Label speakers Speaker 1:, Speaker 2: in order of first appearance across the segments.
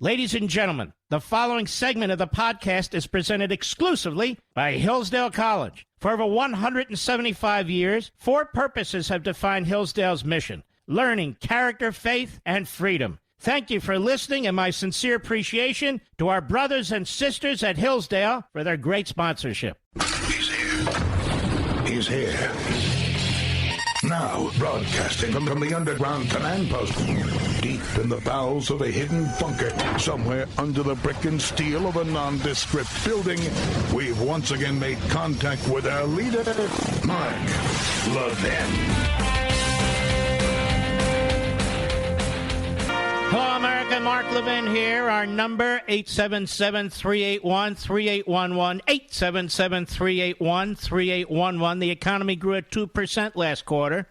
Speaker 1: Ladies and gentlemen, the following segment of the podcast is presented exclusively by Hillsdale College. For over 175 years, four purposes have defined Hillsdale's mission: learning, character, faith, and freedom. Thank you for listening, and my sincere appreciation to our brothers and sisters at Hillsdale for their great sponsorship.
Speaker 2: He's here. He's here. Now, broadcasting from the underground command post, deep in the bowels of a hidden bunker, somewhere under the brick and steel of a nondescript building, we've once again made contact with our leader, Mark Levin.
Speaker 1: Hello, America. Mark Levin here. Our number, 877-381-3811, 877-381-3811. The economy grew at 2% last quarter.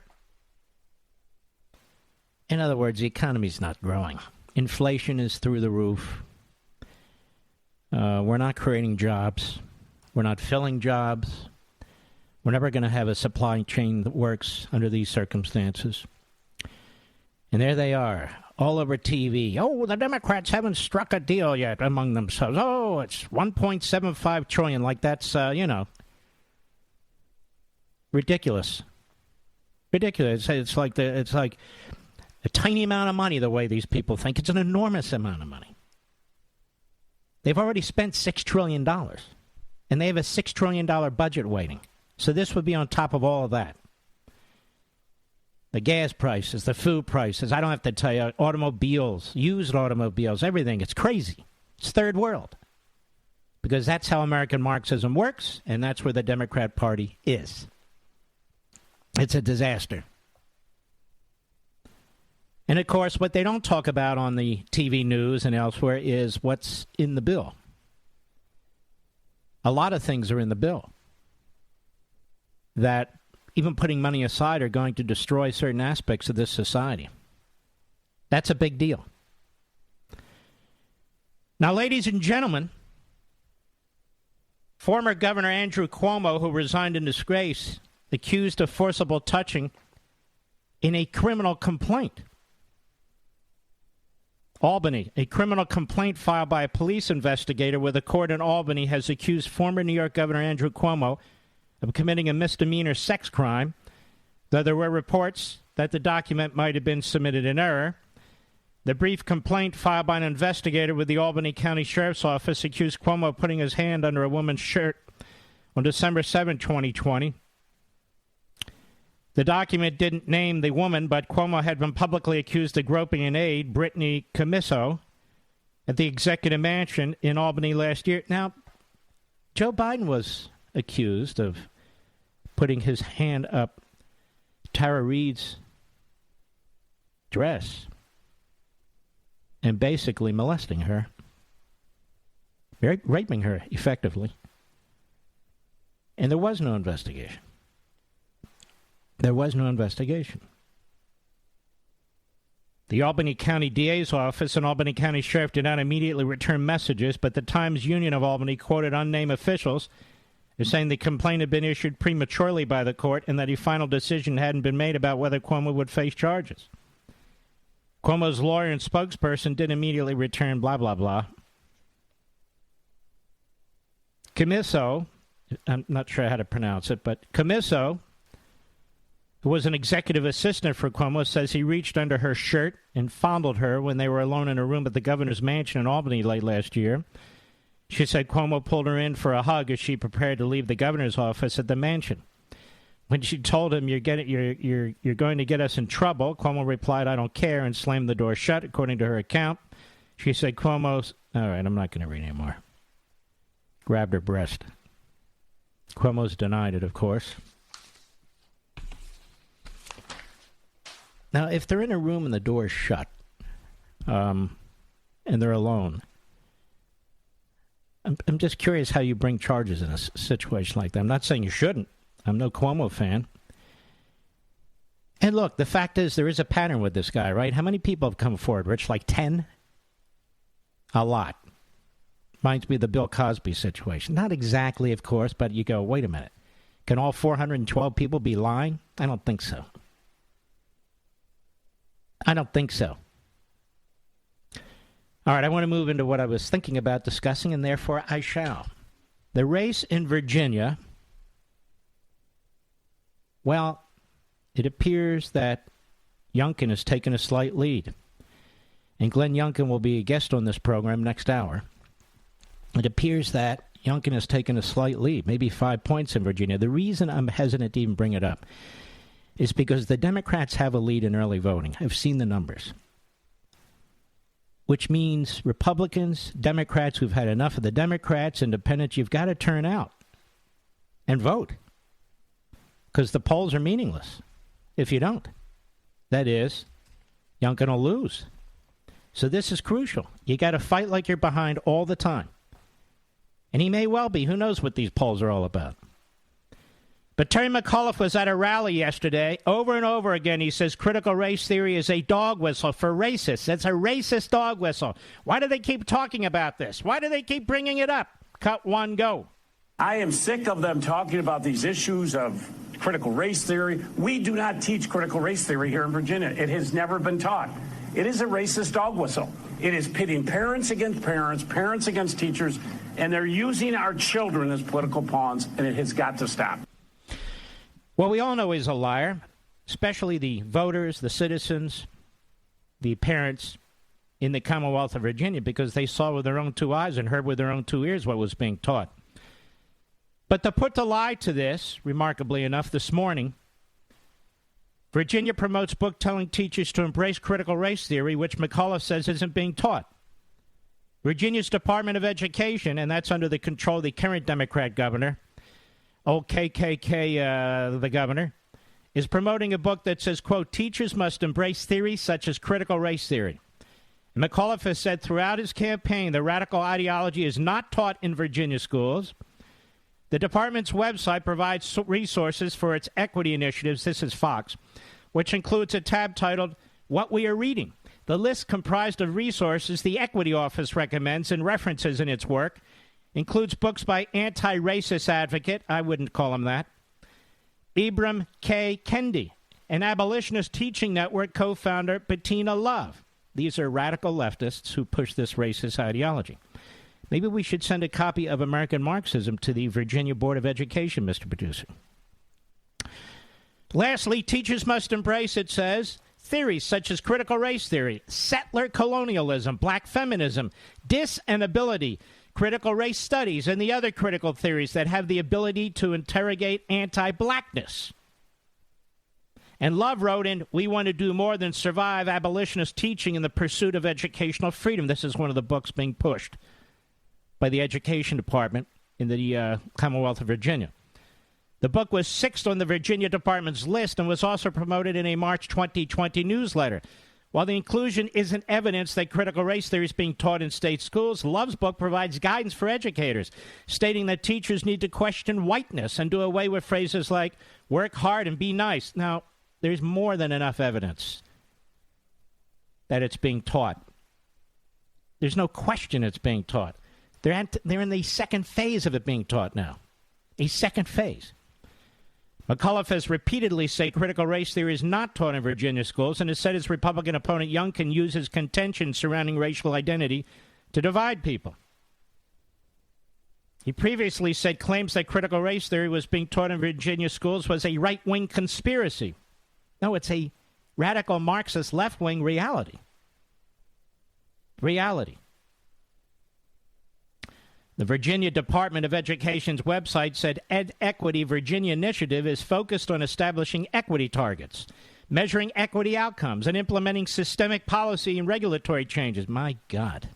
Speaker 1: In other words, the economy's not growing. Inflation is through the roof. We're not creating jobs. We're not filling jobs. We're never going to have a supply chain that works under these circumstances. And there they are, all over TV. Oh, the Democrats haven't struck a deal yet among themselves. Oh, it's $1.75 trillion. Like that's, ridiculous. Ridiculous. It's like a tiny amount of money the way these people think. It's an enormous amount of money. They've already spent $6 trillion, and they have a $6 trillion budget waiting. So this would be on top of all of that. The gas prices, the food prices, I don't have to tell you, automobiles, used automobiles, everything. It's crazy. It's third world. Because that's how American Marxism works, and that's where the Democrat Party is. It's a disaster. And, of course, what they don't talk about on the TV news and elsewhere is what's in the bill. A lot of things are in the bill that, even putting money aside, are going to destroy certain aspects of this society. That's a big deal. Now, ladies and gentlemen, former Governor Andrew Cuomo, who resigned in disgrace, accused of forcible touching in a criminal complaint. Albany, a criminal complaint filed by a police investigator with a court in Albany has accused former New York Governor Andrew Cuomo of committing a misdemeanor sex crime, though there were reports that the document might have been submitted in error. The brief complaint filed by an investigator with the Albany County Sheriff's Office accused Cuomo of putting his hand under a woman's shirt on December 7, 2020. The document didn't name the woman, but Cuomo had been publicly accused of groping an aide, Brittany Cuomo, at the Executive Mansion in Albany last year. Now, Joe Biden was accused of putting his hand up Tara Reid's dress and basically molesting her, raping her effectively. And there was no investigation. There was no investigation. The Albany County DA's office and Albany County Sheriff did not immediately return messages, but the Times Union of Albany quoted unnamed officials as saying the complaint had been issued prematurely by the court and that a final decision hadn't been made about whether Cuomo would face charges. Cuomo's lawyer and spokesperson didn't immediately return, blah, blah, blah. Cuomo, I'm not sure how to pronounce it, but Cuomo, who was an executive assistant for Cuomo, says he reached under her shirt and fondled her when they were alone in a room at the governor's mansion in Albany late last year. She said Cuomo pulled her in for a hug as she prepared to leave the governor's office at the mansion. When she told him, you're going to get us in trouble, Cuomo replied, I don't care, and slammed the door shut, according to her account. She said Cuomo's... All right, I'm not going to read anymore. Grabbed her breast. Cuomo's denied it, of course. Now, if they're in a room and the door's shut, and they're alone, I'm just curious how you bring charges in a situation like that. I'm not saying you shouldn't. I'm no Cuomo fan. And look, the fact is there is a pattern with this guy, right? How many people have come forward, Rich? Like 10? A lot. Reminds me of the Bill Cosby situation. Not exactly, of course, but you go, wait a minute. Can all 412 people be lying? I don't think so. I don't think so. All right, I want to move into what I was thinking about discussing, and therefore I shall. The race in Virginia, well, it appears that Youngkin has taken a slight lead. And Glenn Youngkin will be a guest on this program next hour. It appears that Youngkin has taken a slight lead, maybe 5 points in Virginia. The reason I'm hesitant to even bring it up is because the Democrats have a lead in early voting. I've seen the numbers. Which means Republicans, Democrats who've had enough of the Democrats, independents, you've got to turn out and vote. Because the polls are meaningless if you don't. That is, Youngkin will lose. So this is crucial. You got to fight like you're behind all the time. And he may well be. Who knows what these polls are all about? But Terry McAuliffe was at a rally yesterday. Over and over again, he says critical race theory is a dog whistle for racists. It's a racist dog whistle. Why do they keep talking about this? Why do they keep bringing it up? Cut one, go.
Speaker 3: I am sick of them talking about these issues of critical race theory. We do not teach critical race theory here in Virginia. It has never been taught. It is a racist dog whistle. It is pitting parents against parents, parents against teachers, and they're using our children as political pawns, and it has got to stop.
Speaker 1: Well, we all know he's a liar, especially the voters, the citizens, the parents in the Commonwealth of Virginia, because they saw with their own two eyes and heard with their own two ears what was being taught. But to put the lie to this, remarkably enough, this morning, Virginia promotes book-telling teachers to embrace critical race theory, which McAuliffe says isn't being taught. Virginia's Department of Education, and that's under the control of the current Democrat governor, old KKK, the governor, is promoting a book that says, quote, teachers must embrace theories such as critical race theory. And McAuliffe has said throughout his campaign the radical ideology is not taught in Virginia schools. The department's website provides resources for its equity initiatives, this is Fox, which includes a tab titled, What We Are Reading. The list comprised of resources the Equity Office recommends and references in its work includes books by anti-racist advocate, I wouldn't call him that, Ibram K. Kendi, and Abolitionist Teaching Network co-founder Bettina Love. These are radical leftists who push this racist ideology. Maybe we should send a copy of American Marxism to the Virginia Board of Education, Mr. Producer. Lastly, teachers must embrace, it says, theories such as critical race theory, settler colonialism, black feminism, disability, critical race studies, and the other critical theories that have the ability to interrogate anti-blackness. And Love wrote in, we want to do more than survive abolitionist teaching in the pursuit of educational freedom. This is one of the books being pushed by the Education Department in the Commonwealth of Virginia. The book was 6th on the Virginia Department's list and was also promoted in a March 2020 newsletter. While the inclusion isn't evidence that critical race theory is being taught in state schools, Love's book provides guidance for educators, stating that teachers need to question whiteness and do away with phrases like work hard and be nice. Now, there's more than enough evidence that it's being taught. There's no question it's being taught. They're in the second phase of it being taught now. A second phase. McAuliffe has repeatedly said critical race theory is not taught in Virginia schools and has said his Republican opponent Youngkin uses contention surrounding racial identity to divide people. He previously said claims that critical race theory was being taught in Virginia schools was a right-wing conspiracy. No, it's a radical Marxist left-wing reality. Reality. The Virginia Department of Education's website said Ed Equity Virginia Initiative is focused on establishing equity targets, measuring equity outcomes, and implementing systemic policy and regulatory changes. My God.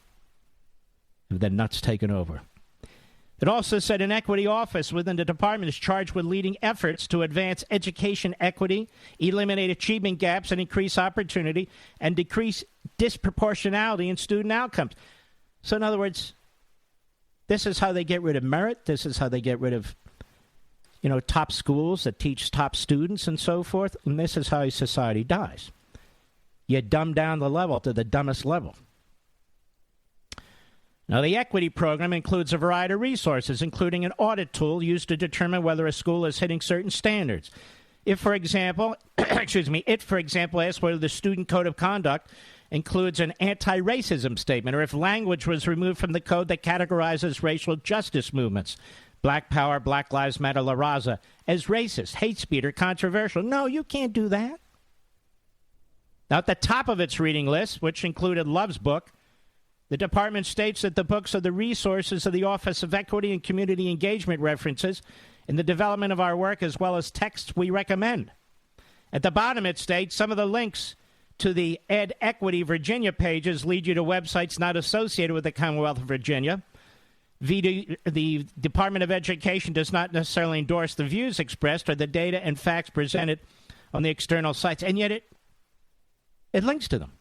Speaker 1: Have the nuts taken over. It also said an equity office within the department is charged with leading efforts to advance education equity, eliminate achievement gaps, and increase opportunity, and decrease disproportionality in student outcomes. So in other words, this is how they get rid of merit. This is how they get rid of, top schools that teach top students and so forth. And this is how a society dies. You dumb down the level to the dumbest level. Now, the equity program includes a variety of resources, including an audit tool used to determine whether a school is hitting certain standards. If, for example, asks whether the student code of conduct includes an anti-racism statement, or if language was removed from the code that categorizes racial justice movements, Black Power, Black Lives Matter, La Raza, as racist, hate speech, or controversial. No, you can't do that. Now, at the top of its reading list, which included Love's book, the department states that the books are the resources of the Office of Equity and Community Engagement references in the development of our work, as well as texts we recommend. At the bottom, it states some of the links to the Ed Equity Virginia pages lead you to websites not associated with the Commonwealth of Virginia. The Department of Education does not necessarily endorse the views expressed or the data and facts presented on the external sites, and yet it links to them.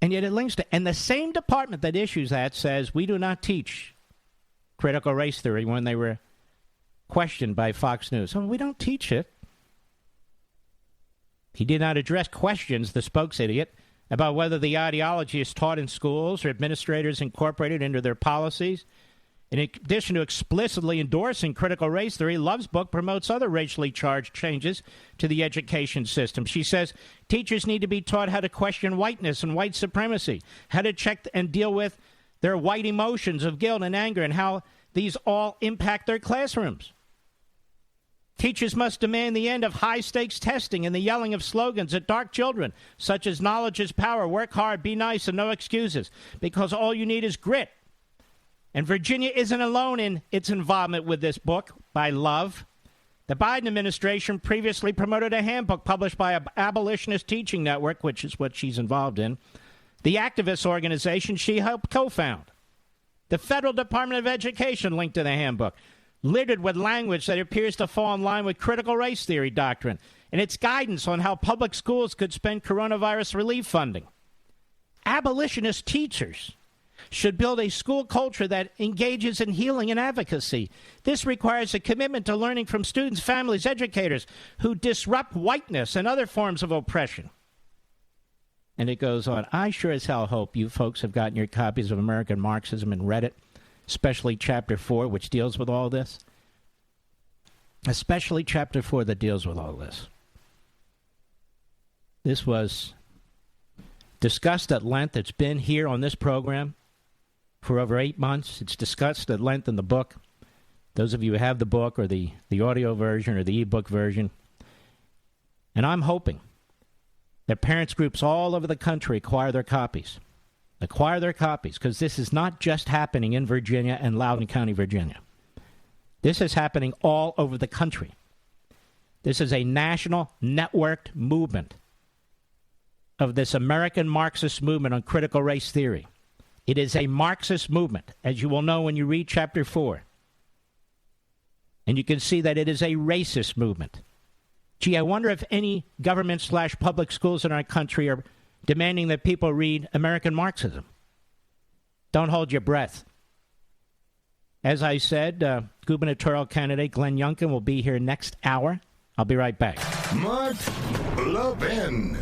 Speaker 1: And yet it links to, and the same department that issues that says we do not teach critical race theory when they were questioned by Fox News. Oh, we don't teach it. He did not address questions, the spokesidiot, about whether the ideology is taught in schools or administrators incorporated into their policies. In addition to explicitly endorsing critical race theory, Love's book promotes other racially charged changes to the education system. She says teachers need to be taught how to question whiteness and white supremacy, how to check and deal with their white emotions of guilt and anger, and how these all impact their classrooms. Teachers must demand the end of high-stakes testing and the yelling of slogans at dark children, such as knowledge is power, work hard, be nice, and no excuses, because all you need is grit. And Virginia isn't alone in its involvement with this book by Love. The Biden administration previously promoted a handbook published by an abolitionist teaching network, which is what she's involved in, the activist organization she helped co-found. The Federal Department of Education linked to the handbook, littered with language that appears to fall in line with critical race theory doctrine and its guidance on how public schools could spend coronavirus relief funding. Abolitionist teachers should build a school culture that engages in healing and advocacy. This requires a commitment to learning from students, families, educators who disrupt whiteness and other forms of oppression. And it goes on. I sure as hell hope you folks have gotten your copies of American Marxism and read it, especially Chapter 4, which deals with all this. Especially Chapter 4 that deals with all this. This was discussed at length. It's been here on this program for over 8 months. It's discussed at length in the book. Those of you who have the book or the audio version or the ebook version. And I'm hoping that parents groups all over the country acquire their copies. Acquire their copies, because this is not just happening in Virginia and Loudoun County, Virginia. This is happening all over the country. This is a national networked movement of this American Marxist movement on critical race theory. It is a Marxist movement, as you will know when you read Chapter 4. And you can see that it is a racist movement. Gee, I wonder if any government/public schools in our country are demanding that people read American Marxism. Don't hold your breath. As I said, gubernatorial candidate Glenn Youngkin will be here next hour. I'll be right back.
Speaker 2: Mark Levin.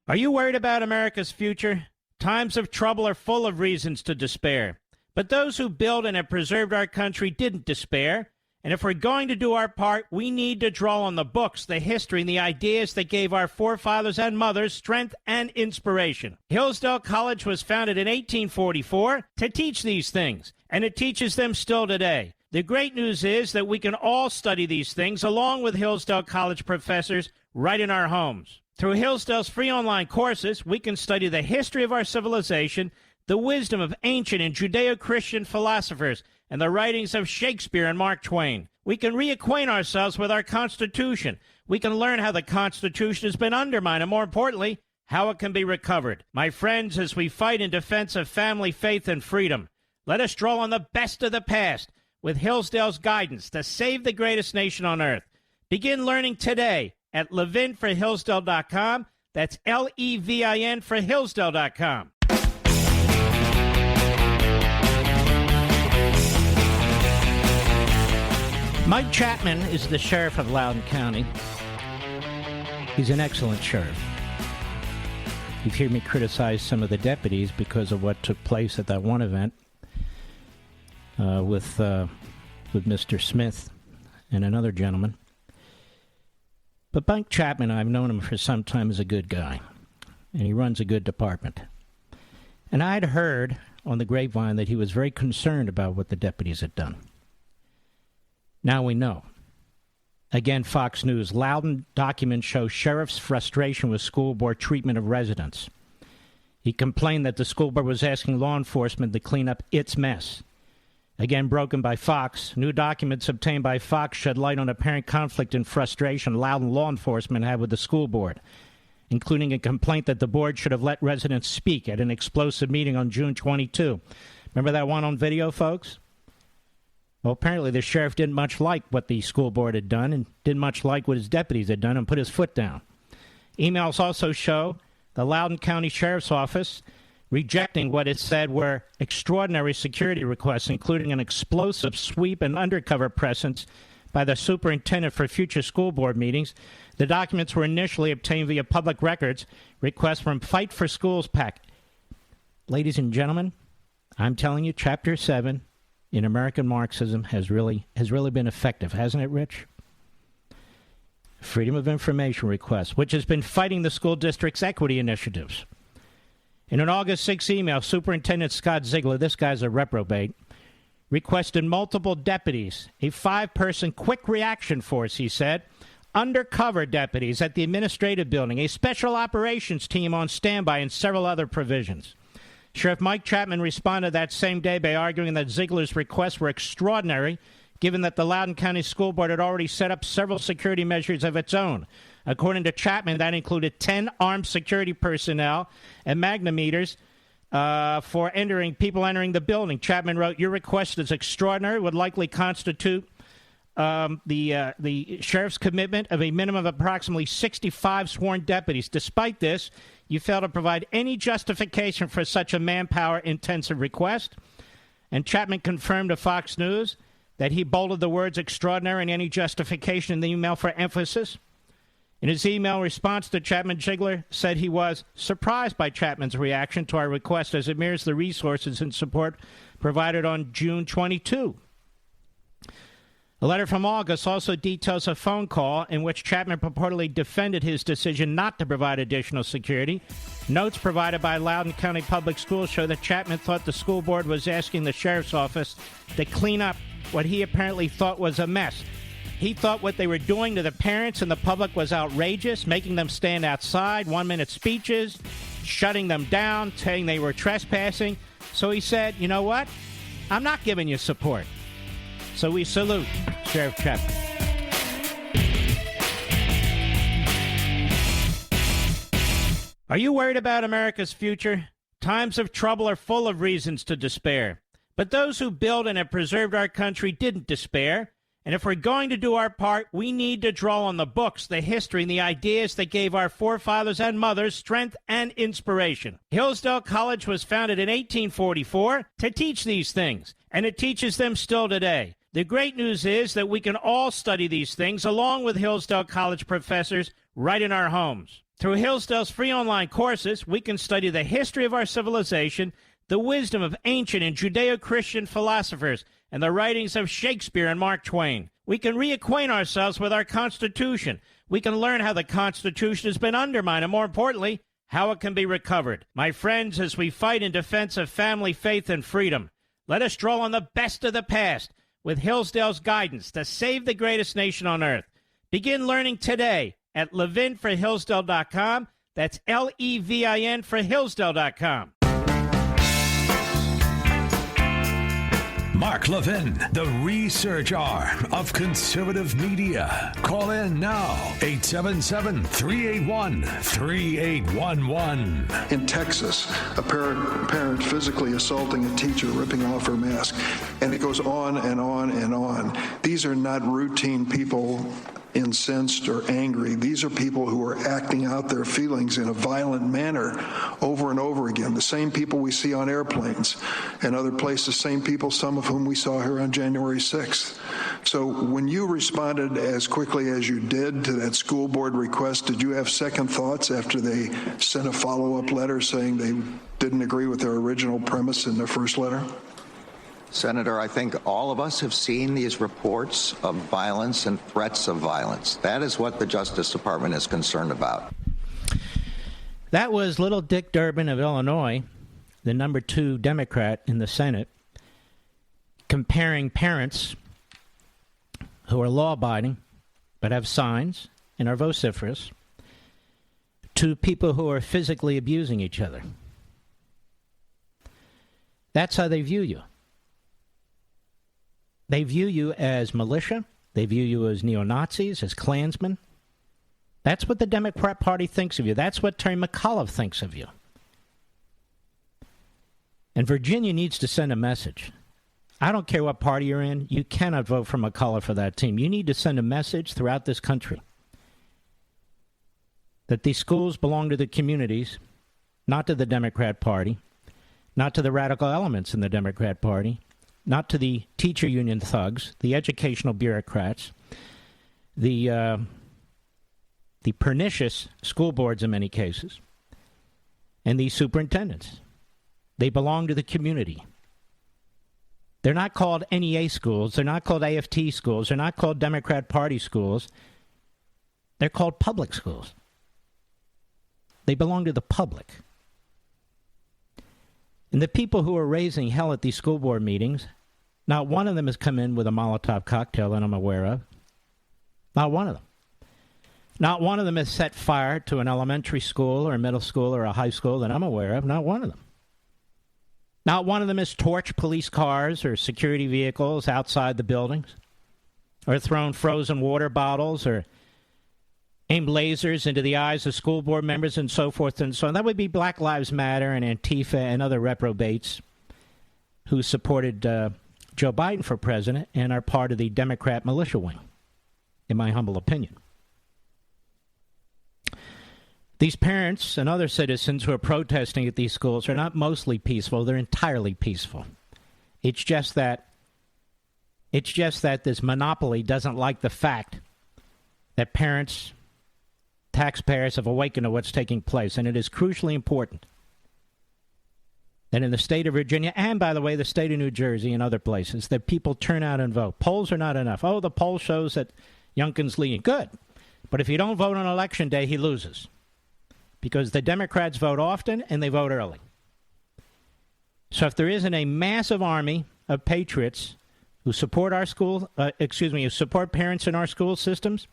Speaker 1: Are you worried about America's future? Times of trouble are full of reasons to despair. But those who built and have preserved our country didn't despair. And if we're going to do our part, we need to draw on the books, the history, and the ideas that gave our forefathers and mothers strength and inspiration. Hillsdale College was founded in 1844 to teach these things, and it teaches them still today. The great news is that we can all study these things along with Hillsdale College professors right in our homes. Through Hillsdale's free online courses, we can study the history of our civilization, the wisdom of ancient and Judeo-Christian philosophers, and the writings of Shakespeare and Mark Twain. We can reacquaint ourselves with our Constitution. We can learn how the Constitution has been undermined, and more importantly, how it can be recovered. My friends, as we fight in defense of family, faith, and freedom, let us draw on the best of the past with Hillsdale's guidance to save the greatest nation on earth. Begin learning today at ləヴɪn4hillsdale.com. That's L-E-V-I-N for Hillsdale.com. Mike Chapman is the sheriff of Loudoun County. He's an excellent sheriff. You've heard me criticize some of the deputies because of what took place at that one event with Mr. Smith and another gentleman. But Mike Chapman, I've known him for some time, is a good guy, and he runs a good department. And I'd heard on the grapevine that he was very concerned about what the deputies had done. Now we know. Again, Fox News, Loudoun documents show sheriff's frustration with school board treatment of residents. He complained that the school board was asking law enforcement to clean up its mess. Again, broken by Fox, new documents obtained by Fox shed light on apparent conflict and frustration Loudoun law enforcement had with the school board, including a complaint that the board should have let residents speak at an explosive meeting on June 22. Remember that one on video, folks? Well, apparently the sheriff didn't much like what the school board had done and didn't much like what his deputies had done and put his foot down. Emails also show the Loudoun County Sheriff's Office rejecting what it said were extraordinary security requests, including an explosive sweep and undercover presence by the superintendent for future school board meetings. The documents were initially obtained via public records requests from Fight for Schools PAC. Ladies and gentlemen, I'm telling you, Chapter 7 in American Marxism has really been effective, hasn't it, Rich? Freedom of Information request, which has been fighting the school district's equity initiatives. In an August 6 email, Superintendent Scott Ziegler, this guy's a reprobate, requested multiple deputies, a 5-person quick reaction force, he said, undercover deputies at the administrative building, a special operations team on standby, and several other provisions. Sheriff Mike Chapman responded that same day by arguing that Ziegler's requests were extraordinary, given that the Loudoun County School Board had already set up several security measures of its own. According to Chapman, that included 10 armed security personnel and magnometers for people entering the building. Chapman wrote, "Your request is extraordinary, would likely constitute the sheriff's commitment of a minimum of approximately 65 sworn deputies. Despite this, you fail to provide any justification for such a manpower-intensive request." And Chapman confirmed to Fox News that he bolded the words extraordinary and any justification in the email for emphasis. In his email response to Chapman, Ziegler said he was surprised by Chapman's reaction to our request as it mirrors the resources and support provided on June 22. A letter from August also details a phone call in which Chapman purportedly defended his decision not to provide additional security. Notes provided by Loudoun County Public Schools show that Chapman thought the school board was asking the sheriff's office to clean up what he apparently thought was a mess. He thought what they were doing to the parents and the public was outrageous, making them stand outside, 1-minute speeches, shutting them down, saying they were trespassing. So he said, you know what? I'm not giving you support. So we salute Sheriff Chapman. Are you worried about America's future? Times of trouble are full of reasons to despair. But those who built and have preserved our country didn't despair. And if we're going to do our part, we need to draw on the books, the history, and the ideas that gave our forefathers and mothers strength and inspiration. Hillsdale College was founded in 1844 to teach these things, and it teaches them still today. The great news is that we can all study these things along with Hillsdale College professors right in our homes. Through Hillsdale's free online courses, we can study the history of our civilization, the wisdom of ancient and Judeo-Christian philosophers, and the writings of Shakespeare and Mark Twain. We can reacquaint ourselves with our Constitution. We can learn how the Constitution has been undermined, and more importantly, how it can be recovered. My friends, as we fight in defense of family, faith, and freedom, let us draw on the best of the past with Hillsdale's guidance to save the greatest nation on earth. Begin learning today at ləヴɪn4hillsdale.com. That's L-E-V-I-N for Hillsdale.com.
Speaker 4: Mark Levin, the research arm of conservative media. Call in now, 877-381-3811.
Speaker 5: In Texas, a parent physically assaulting a teacher, ripping off her mask, and it goes on and on and on. These are not routine people incensed or angry. These are people who are acting out their feelings in a violent manner over and over again. The same people we see on airplanes and other places, same people, some of whom we saw here on January 6th. So when you responded as quickly as you did to that school board request, did you have second thoughts after they sent a follow-up letter saying they didn't agree with their original premise in their first letter?
Speaker 6: Senator, I think all of us have seen these reports of violence and threats of violence. That is what the Justice Department is concerned about.
Speaker 1: That was little Dick Durbin of Illinois, the number 2 Democrat in the Senate, comparing parents who are law-abiding but have signs and are vociferous to people who are physically abusing each other. That's how they view you. They view you as militia. They view you as neo-Nazis, as Klansmen. That's what the Democrat Party thinks of you. That's what Terry McAuliffe thinks of you. And Virginia needs to send a message. I don't care what party you're in. You cannot vote for McAuliffe for that team. You need to send a message throughout this country that these schools belong to the communities, not to the Democrat Party, not to the radical elements in the Democrat Party, not to the teacher union thugs, the educational bureaucrats, the pernicious school boards in many cases, and these superintendents. They belong to the community. They're not called NEA schools. They're not called AFT schools. They're not called Democrat Party schools. They're called public schools. They belong to the public. And the people who are raising hell at these school board meetings, not one of them has come in with a Molotov cocktail that I'm aware of. Not one of them. Not one of them has set fire to an elementary school or a middle school or a high school that I'm aware of. Not one of them. Not one of them has torched police cars or security vehicles outside the buildings, or thrown frozen water bottles, or aimed lasers into the eyes of school board members and so forth and so on. That would be Black Lives Matter and Antifa and other reprobates who supported Joe Biden for president and are part of the Democrat militia wing, in my humble opinion. These parents and other citizens who are protesting at these schools are not mostly peaceful. They're entirely peaceful. It's just that this monopoly doesn't like the fact that parents, taxpayers have awakened to what's taking place. And it is crucially important that in the state of Virginia, and by the way, the state of New Jersey and other places, that people turn out and vote. Polls are not enough. Oh, the poll shows that Youngkin's leading. Good. But if you don't vote on election day, he loses. Because the Democrats vote often and they vote early. So if there isn't a massive army of patriots who support our school, who support parents in our school systems,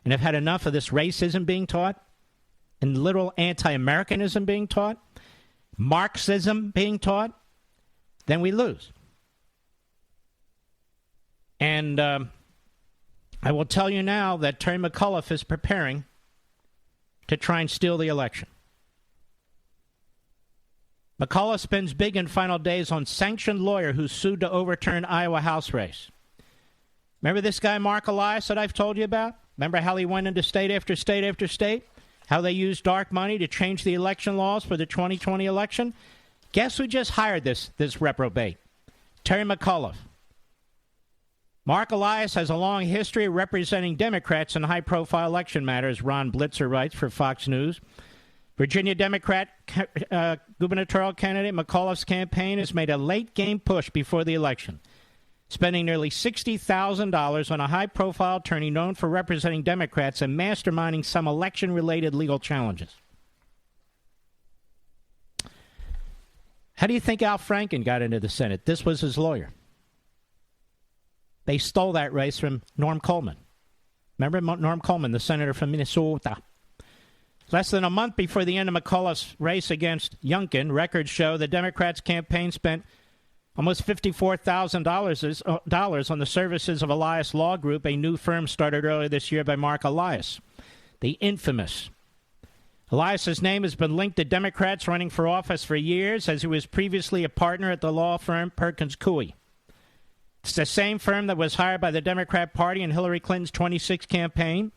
Speaker 1: and have had enough of this racism being taught, and literal anti-Americanism being taught, Marxism being taught, then we lose. And I will tell you now that Terry McAuliffe is preparing to try and steal the election. McAuliffe spends big in final days on sanctioned lawyer who sued to overturn Iowa House race. Remember this guy, Mark Elias, that I've told you about? Remember how he went into state after state after state? How they used dark money to change the election laws for the 2020 election? Guess who just hired this reprobate? Terry McAuliffe. Mark Elias has a long history of representing Democrats in high-profile election matters, Ron Blitzer writes for Fox News. Virginia Democrat gubernatorial candidate McAuliffe's campaign has made a late-game push before the election, spending nearly $60,000 on a high-profile attorney known for representing Democrats and masterminding some election-related legal challenges. How do you think Al Franken got into the Senate? This was his lawyer. They stole that race from Norm Coleman. Remember Norm Coleman, the senator from Minnesota? Less than a month before the end of McAuliffe's race against Youngkin, records show the Democrats' campaign spent almost $54,000 on the services of Elias Law Group, a new firm started earlier this year by Mark Elias, the infamous. Elias's name has been linked to Democrats running for office for years, as he was previously a partner at the law firm Perkins Coie. It's the same firm that was hired by the Democrat Party in Hillary Clinton's 2016 campaign,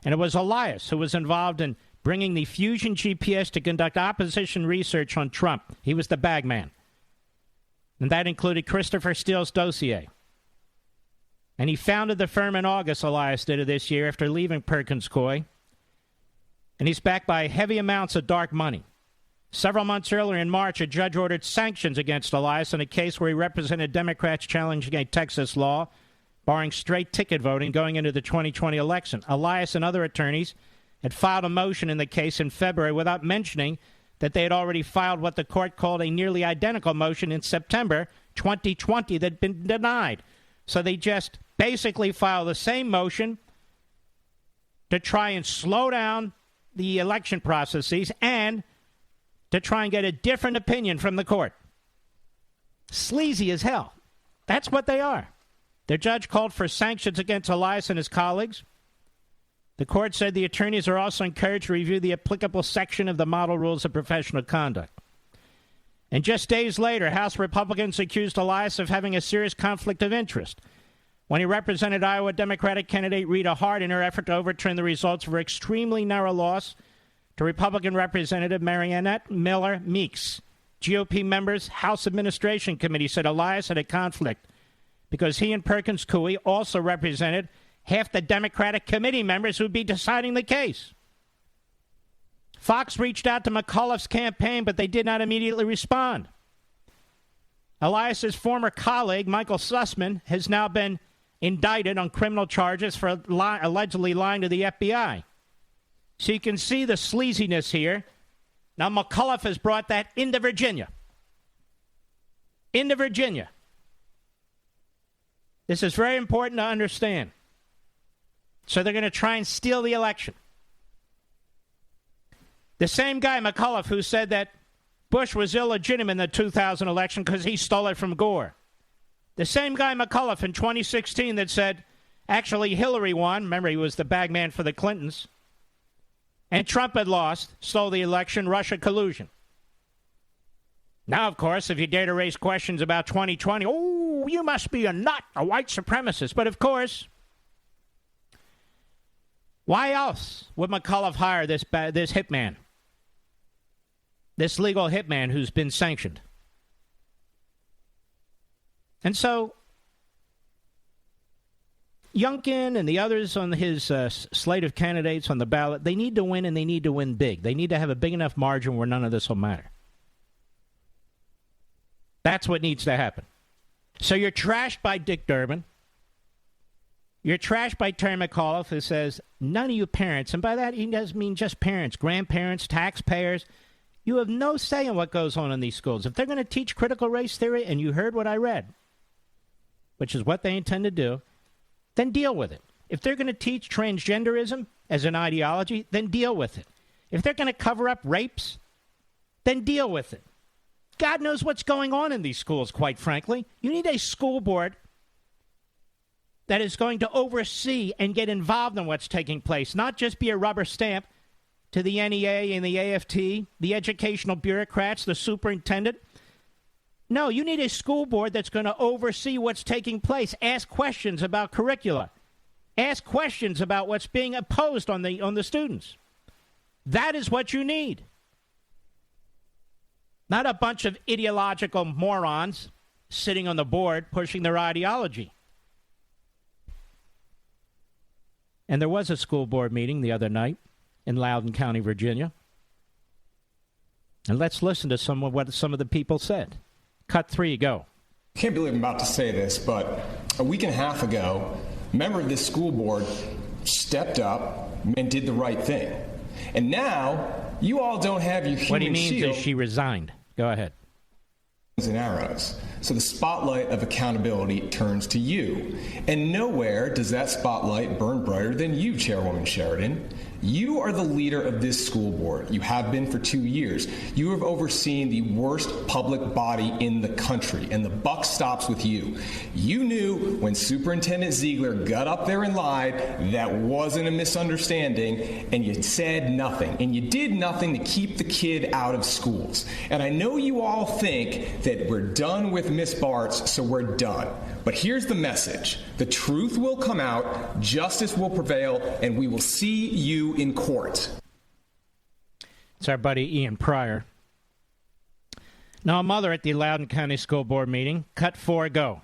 Speaker 1: and it was Elias who was involved in bringing the Fusion GPS to conduct opposition research on Trump. He was the bag man. And that included Christopher Steele's dossier. And he founded the firm in August, Elias did, of this year after leaving Perkins Coie. And he's backed by heavy amounts of dark money. Several months earlier in March, a judge ordered sanctions against Elias in a case where he represented Democrats challenging a Texas law barring straight ticket voting going into the 2020 election. Elias and other attorneys had filed a motion in the case in February without mentioning that they had already filed what the court called a nearly identical motion in September 2020 that had been denied. So they just basically filed the same motion to try and slow down the election processes and to try and get a different opinion from the court. Sleazy as hell. That's what they are. The judge called for sanctions against Elias and his colleagues. The court said the attorneys are also encouraged to review the applicable section of the model rules of professional conduct. And just days later, House Republicans accused Elias of having a serious conflict of interest when he represented Iowa Democratic candidate Rita Hart in her effort to overturn the results of her extremely narrow loss to Republican Representative Mariannette Miller Meeks. GOP members' House Administration Committee said Elias had a conflict because he and Perkins Coie also represented half the Democratic committee members who'd be deciding the case. Fox reached out to McAuliffe's campaign, but they did not immediately respond. Elias's former colleague, Michael Sussman, has now been indicted on criminal charges for allegedly lying to the FBI. So you can see the sleaziness here. Now McAuliffe has brought that into Virginia. Into Virginia. This is very important to understand. So they're going to try and steal the election. The same guy, McAuliffe, who said that Bush was illegitimate in the 2000 election because he stole it from Gore. The same guy, McAuliffe, in 2016 that said, actually, Hillary won. Remember, he was the bagman for the Clintons. And Trump had lost, stole the election, Russia collusion. Now, of course, if you dare to raise questions about 2020, oh, you must be a nut, a white supremacist. But, of course, why else would McAuliffe hire this hitman? This legal hitman who's been sanctioned. And so Youngkin and the others on his slate of candidates on the ballot, they need to win, and they need to win big. They need to have a big enough margin where none of this will matter. That's what needs to happen. So you're trashed by Dick Durbin. You're trashed by Terry McAuliffe, who says none of you parents, and by that he doesn't mean just parents, grandparents, taxpayers, you have no say in what goes on in these schools. If they're going to teach critical race theory, and you heard what I read, which is what they intend to do, then deal with it. If they're going to teach transgenderism as an ideology, then deal with it. If they're going to cover up rapes, then deal with it. God knows what's going on in these schools, quite frankly. You need a school board that is going to oversee and get involved in what's taking place, not just be a rubber stamp to the NEA and the AFT, the educational bureaucrats, the superintendent. No, you need a school board that's going to oversee what's taking place, ask questions about curricula, ask questions about what's being imposed on the students. That is what you need. Not a bunch of ideological morons sitting on the board pushing their ideology. And there was a school board meeting the other night in Loudoun County, Virginia. And let's listen to what some of the people said. Cut 3, go.
Speaker 7: I can't believe I'm about to say this, but a week and a half ago, a member of this school board stepped up and did the right thing. And now, you all don't have your human shield.
Speaker 1: What he means is she resigned. Go ahead.
Speaker 7: And arrows. So the spotlight of accountability turns to you. And nowhere does that spotlight burn brighter than you, Chairwoman Sheridan. You are the leader of this school board. You have been for 2 years. You have overseen the worst public body in the country, and the buck stops with you. You knew when Superintendent Ziegler got up there and lied that wasn't a misunderstanding, and you said nothing, and you did nothing to keep the kid out of schools. And I know you all think that we're done with Miss Bartz, so we're done. But here's the message. The truth will come out, justice will prevail, and we will see you in court.
Speaker 1: It's our buddy Ian Pryor. Now, a mother at the Loudoun County School Board meeting. Cut 4, go.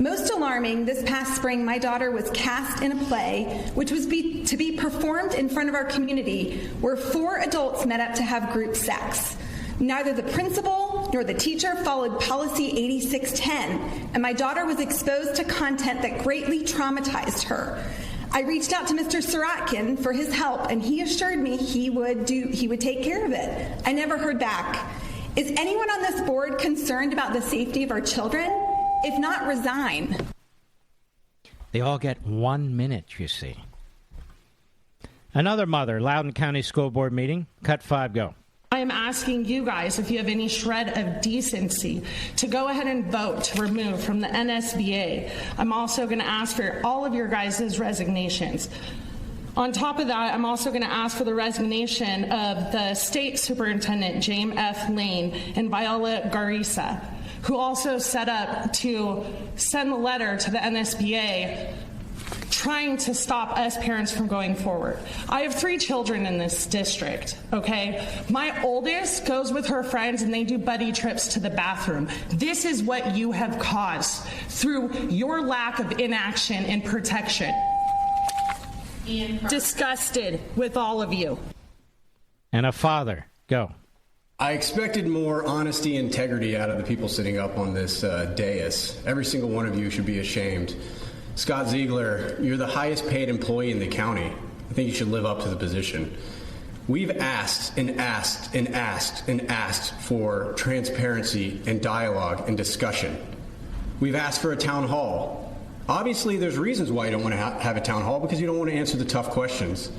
Speaker 8: Most alarming, this past spring, my daughter was cast in a play which was to be performed in front of our community, where 4 adults met up to have group sex. Neither the principal nor the teacher followed policy 8610, and my daughter was exposed to content that greatly traumatized her. I reached out to Mr. Sirotkin for his help, and he assured me he would take care of it. I never heard back. Is anyone on this board concerned about the safety of our children? If not, resign.
Speaker 1: They all get 1 minute, you see. Another mother, Loudoun County School Board meeting. Cut 5, go.
Speaker 9: I am asking you guys, if you have any shred of decency, to go ahead and vote to remove from the NSBA. I'm also going to ask for all of your guys' resignations. On top of that, I'm also going to ask for the resignation of the state superintendent, James F. Lane, and Viola Garissa, who also set up to send a letter to the NSBA trying to stop us parents from going forward. I have 3 children in this district, okay? My oldest goes with her friends and they do buddy trips to the bathroom. This is what you have caused through your lack of inaction and protection. Disgusted with all of you.
Speaker 1: And a father, go.
Speaker 7: I expected more honesty and integrity out of the people sitting up on this dais. Every single one of you should be ashamed. Scott Ziegler, you're the highest paid employee in the county. I think you should live up to the position. We've asked and asked and asked and asked for transparency and dialogue and discussion. We've asked for a town hall. Obviously, there's reasons why you don't want to have a town hall, because you don't want to answer the tough questions.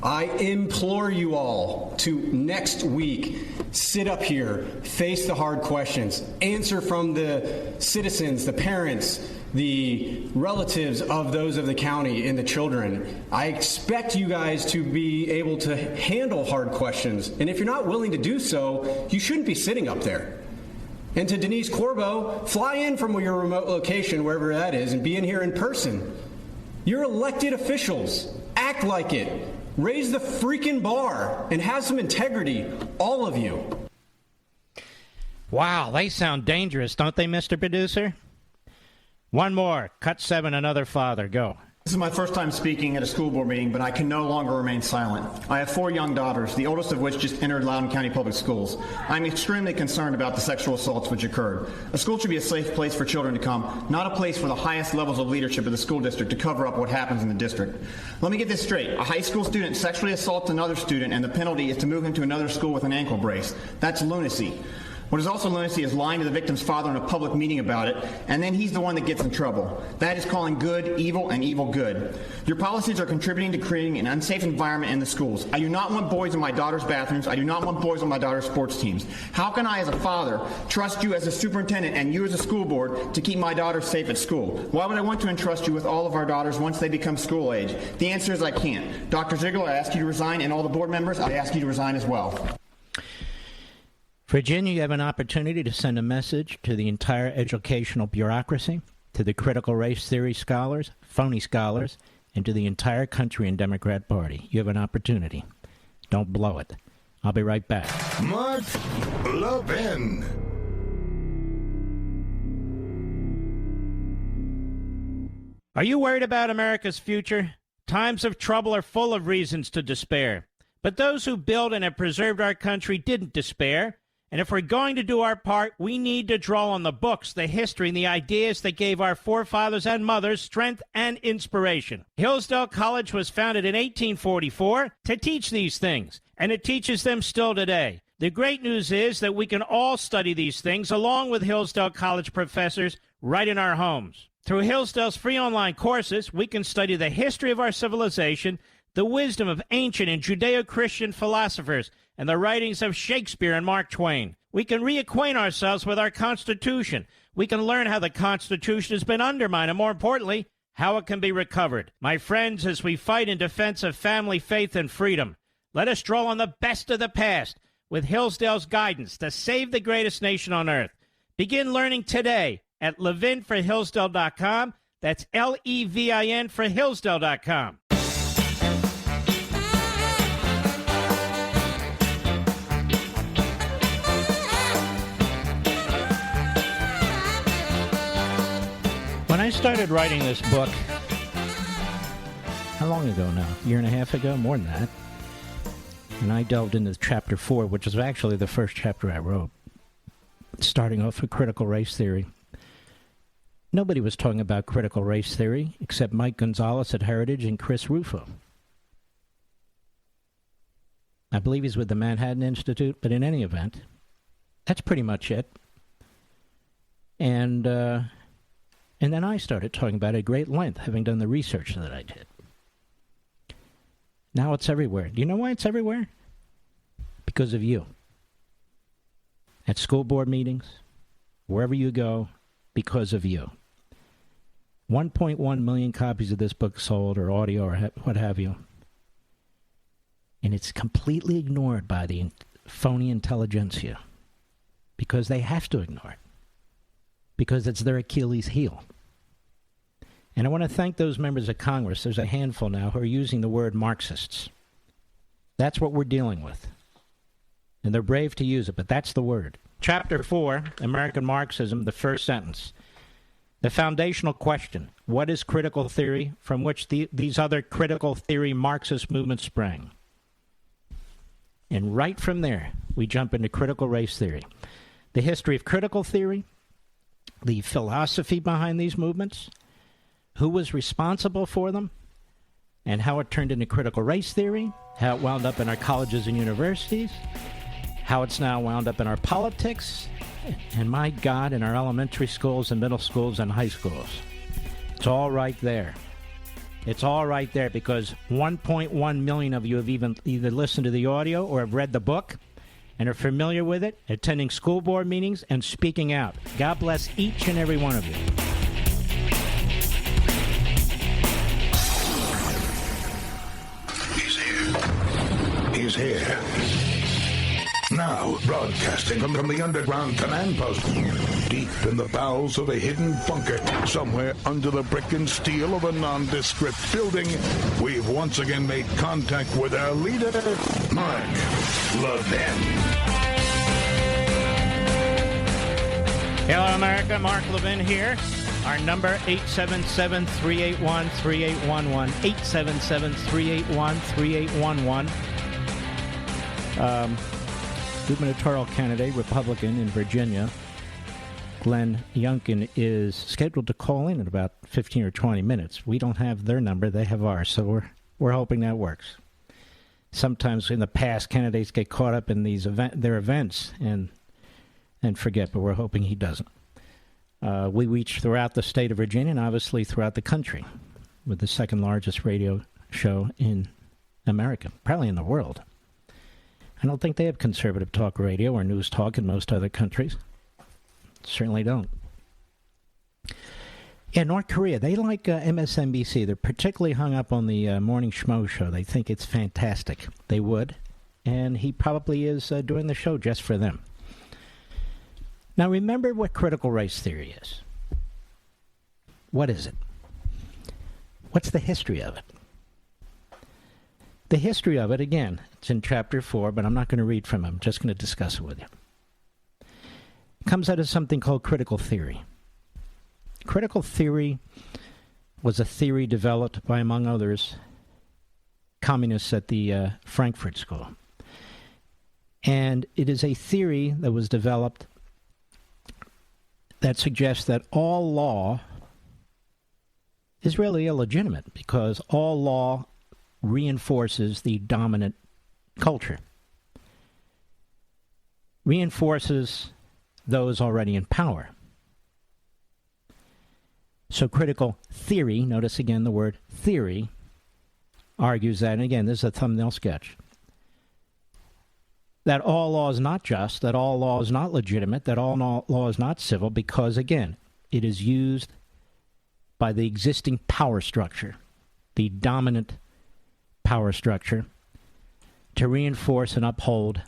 Speaker 7: I implore you all to next week sit up here, face the hard questions, answer from the citizens, the parents, the relatives of those of the county and the children. I expect you guys to be able to handle hard questions. And if you're not willing to do so, you shouldn't be sitting up there. And to Denise Corbo, fly in from your remote location, wherever that is, and be in here in person. You're elected officials. Act like it. Raise the freaking bar and have some integrity, all of you.
Speaker 1: Wow, they sound dangerous, don't they, Mr. Producer? One more. Cut 7, another father. Go.
Speaker 10: This is my first time speaking at a school board meeting, but I can no longer remain silent. I have 4 young daughters, the oldest of which just entered Loudoun County Public Schools. I'm extremely concerned about the sexual assaults which occurred. A school should be a safe place for children to come, not a place for the highest levels of leadership of the school district to cover up what happens in the district. Let me get this straight. A high school student sexually assaults another student, and the penalty is to move him to another school with an ankle brace. That's lunacy. What is also lunacy is lying to the victim's father in a public meeting about it, and then he's the one that gets in trouble. That is calling good evil and evil good. Your policies are contributing to creating an unsafe environment in the schools. I do not want boys in my daughter's bathrooms. I do not want boys on my daughter's sports teams. How can I, as a father, trust you as a superintendent and you as a school board to keep my daughter safe at school? Why would I want to entrust you with all of our daughters once they become school age? The answer is I can't. Dr. Ziegler, I ask you to resign, and all the board members, I ask you to resign as well.
Speaker 1: Virginia, you have an opportunity to send a message to the entire educational bureaucracy, to the critical race theory scholars, phony scholars, and to the entire country and Democrat Party. You have an opportunity. Don't blow it. I'll be right back.
Speaker 2: Mark Levin.
Speaker 1: Are you worried about America's future? Times of trouble are full of reasons to despair. But those who built and have preserved our country didn't despair. And if we're going to do our part, we need to draw on the books, the history, and the ideas that gave our forefathers and mothers strength and inspiration. Hillsdale College was founded in 1844 to teach these things, and it teaches them still today. The great news is that we can all study these things along with Hillsdale College professors right in our homes. Through Hillsdale's free online courses, we can study the history of our civilization, the wisdom of ancient and Judeo-Christian philosophers, and the writings of Shakespeare and Mark Twain. We can reacquaint ourselves with our Constitution. We can learn how the Constitution has been undermined, and more importantly, how it can be recovered. My friends, as we fight in defense of family, faith, and freedom, let us draw on the best of the past with Hillsdale's guidance to save the greatest nation on earth. Begin learning today at ləヴɪn4hillsdale.com. That's L-E-V-I-N for Hillsdale.com. When I started writing this book, how long ago now? A year and a half ago? More than that. And I delved into chapter 4, which is actually the first chapter I wrote, starting off with critical race theory. Nobody was talking about critical race theory except Mike Gonzalez at Heritage and Chris Rufo. I believe he's with the Manhattan Institute, but in any event, that's pretty much it. And then I started talking about it at great length, having done the research that I did. Now it's everywhere. Do you know why it's everywhere? Because of you. At school board meetings, wherever you go, because of you. 1.1 million copies of this book sold, or audio, or what have you. And it's completely ignored by the phony intelligentsia. Because they have to ignore it. Because it's their Achilles heel. And I want to thank those members of Congress, there's a handful now, who are using the word Marxists. That's what we're dealing with. And they're brave to use it, but that's the word. Chapter 4, American Marxism, the first sentence. The foundational question, what is critical theory, from which these other critical theory Marxist movements sprang? And right from there, we jump into critical race theory. The history of critical theory, the philosophy behind these movements, who was responsible for them, and how it turned into critical race theory, how it wound up in our colleges and universities, how it's now wound up in our politics, and my God, in our elementary schools and middle schools and high schools. It's all right there. It's all right there because 1.1 million of you have either listened to the audio or have read the book and are familiar with it, attending school board meetings and speaking out. God bless each and every one of you.
Speaker 2: He's here. Now, broadcasting from the underground command post, deep in the bowels of a hidden bunker, somewhere under the brick and steel of a nondescript building, we've once again made contact with our leader, Mark Levin.
Speaker 1: Hello, America. Mark Levin here. Our number, 877-381-3811, 877-381-3811. Gubernatorial candidate, Republican in Virginia, Glenn Youngkin, is scheduled to call in about 15 or 20 minutes. We don't have their number. They have ours, so we're hoping that works. Sometimes in the past, candidates get caught up in their events and forget, but we're hoping he doesn't. We reach throughout the state of Virginia and obviously throughout the country with the second largest radio show in America, probably in the world. I don't think they have conservative talk radio or news talk in most other countries. Certainly don't. Yeah, North Korea, they like MSNBC. They're particularly hung up on the Morning Schmo show. They think it's fantastic. They would. And he probably is doing the show just for them. Now, remember what critical race theory is. What is it? What's the history of it? The history of it, again, it's in Chapter 4, but I'm not going to read from it. I'm just going to discuss it with you. It comes out of something called critical theory. Critical theory was a theory developed by, among others, communists at the Frankfurt School. And it is a theory that was developed that suggests that all law is really illegitimate because all law reinforces the dominant culture, reinforces those already in power. So critical theory, notice again the word theory, argues that, and again, this is a thumbnail sketch, that all law is not just, that all law is not legitimate, that all law is not civil, because, again, it is used by the existing power structure, the dominant power structure, to reinforce and uphold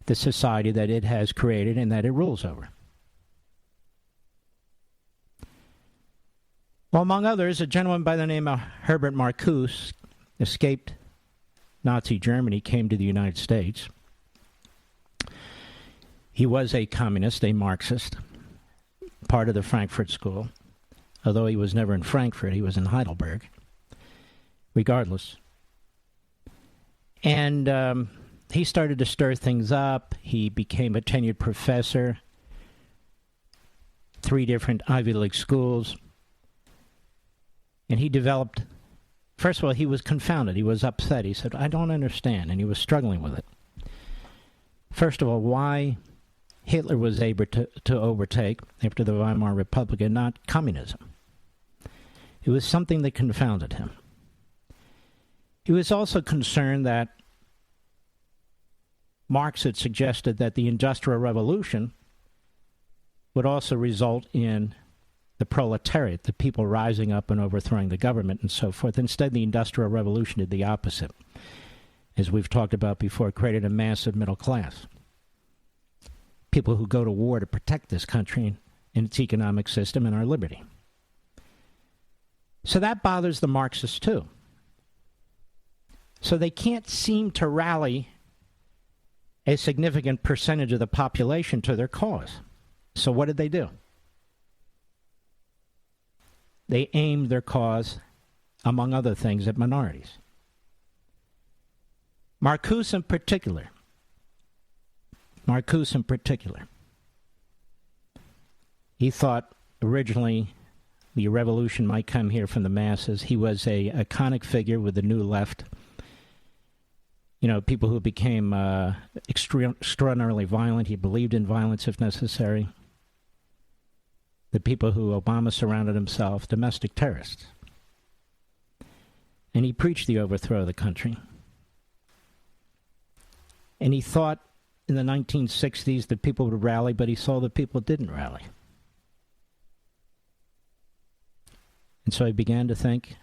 Speaker 1: the society that it has created and that it rules over. Well, among others, a gentleman by the name of Herbert Marcuse escaped Nazi Germany, came to the United States. He was a communist, a Marxist, part of the Frankfurt School. Although he was never in Frankfurt, he was in Heidelberg. Regardless, And he started to stir things up. He became a tenured professor, 3 different Ivy League schools. And he developed, first of all, he was confounded. He was upset. He said, I don't understand. And he was struggling with it. First of all, why Hitler was able to overtake after the Weimar Republic and not communism. It was something that confounded him. He was also concerned that Marx had suggested that the Industrial Revolution would also result in the proletariat, the people rising up and overthrowing the government and so forth. Instead, the Industrial Revolution did the opposite. As we've talked about before, it created a massive middle class. People who go to war to protect this country and its economic system and our liberty. So that bothers the Marxists too. So they can't seem to rally a significant percentage of the population to their cause. So what did they do? They aimed their cause, among other things, at minorities. Marcuse in particular. He thought originally the revolution might come here from the masses. He was a iconic figure with the New Left. You know, people who became extraordinarily violent. He believed in violence if necessary. The people who Obama surrounded himself, domestic terrorists. And he preached the overthrow of the country. And he thought in the 1960s that people would rally, but he saw that people didn't rally. And so he began to think,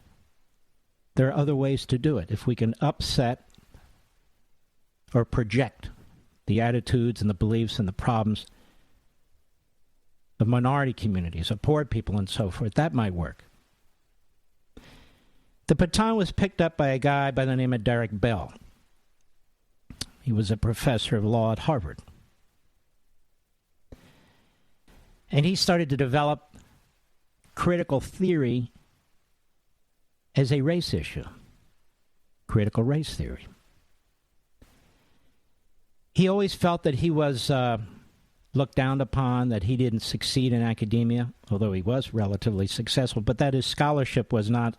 Speaker 1: there are other ways to do it. If we can upset or project the attitudes and the beliefs and the problems of minority communities, of poor people and so forth, that might work. The baton was picked up by a guy by the name of Derek Bell. He was a professor of law at Harvard. And he started to develop critical theory as a race issue. Critical race theory. He always felt that he was looked down upon, that he didn't succeed in academia, although he was relatively successful, but that his scholarship was not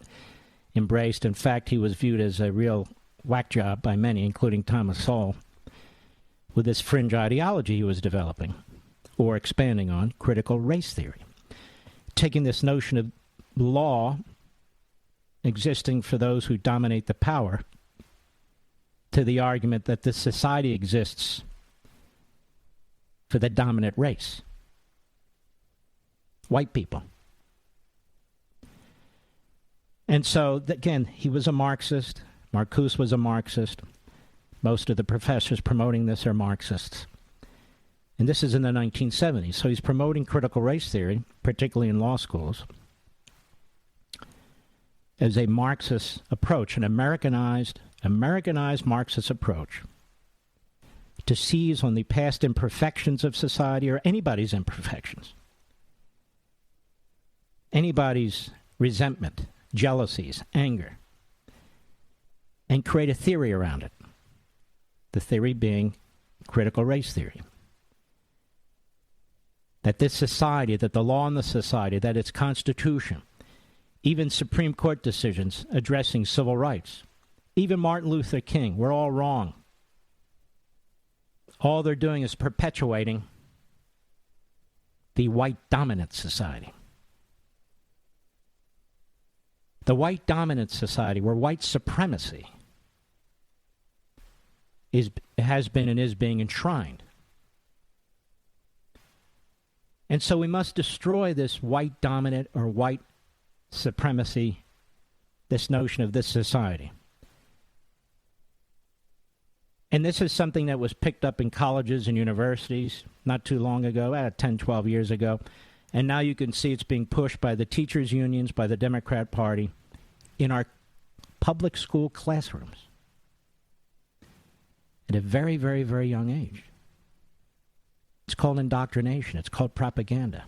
Speaker 1: embraced. In fact, he was viewed as a real whack job by many, including Thomas Sowell, with this fringe ideology he was developing, or expanding on, critical race theory. Taking this notion of law existing for those who dominate the power to the argument that this society exists for the dominant race. White people. And so, again, he was a Marxist. Marcuse was a Marxist. Most of the professors promoting this are Marxists. And this is in the 1970s. So he's promoting critical race theory, particularly in law schools, as a Marxist approach, an Americanized Marxist approach to seize on the past imperfections of society, or anybody's imperfections, anybody's resentment, jealousies, anger, and create a theory around it. The theory being critical race theory. That this society, that the law in the society, that its constitution, even Supreme Court decisions addressing civil rights, even Martin Luther King, we're all wrong. All they're doing is perpetuating the white dominant society. The white dominant society, where white supremacy has been and is being enshrined. And so we must destroy this white dominant or white supremacy, this notion of this society. And this is something that was picked up in colleges and universities not too long ago, 10, 12 years ago. And now you can see it's being pushed by the teachers' unions, by the Democrat Party, in our public school classrooms at a very, very, very young age. It's called indoctrination. It's called propaganda.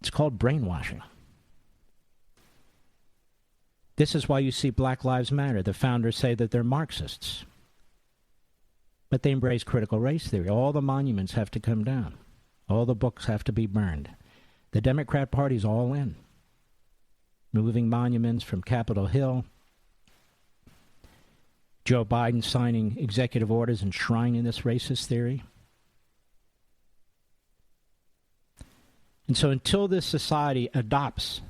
Speaker 1: It's called brainwashing. This is why you see Black Lives Matter. The founders say that they're Marxists. But they embrace critical race theory. All the monuments have to come down. All the books have to be burned. The Democrat Party's all in. Moving monuments from Capitol Hill. Joe Biden signing executive orders enshrining this racist theory. And so until this society adopts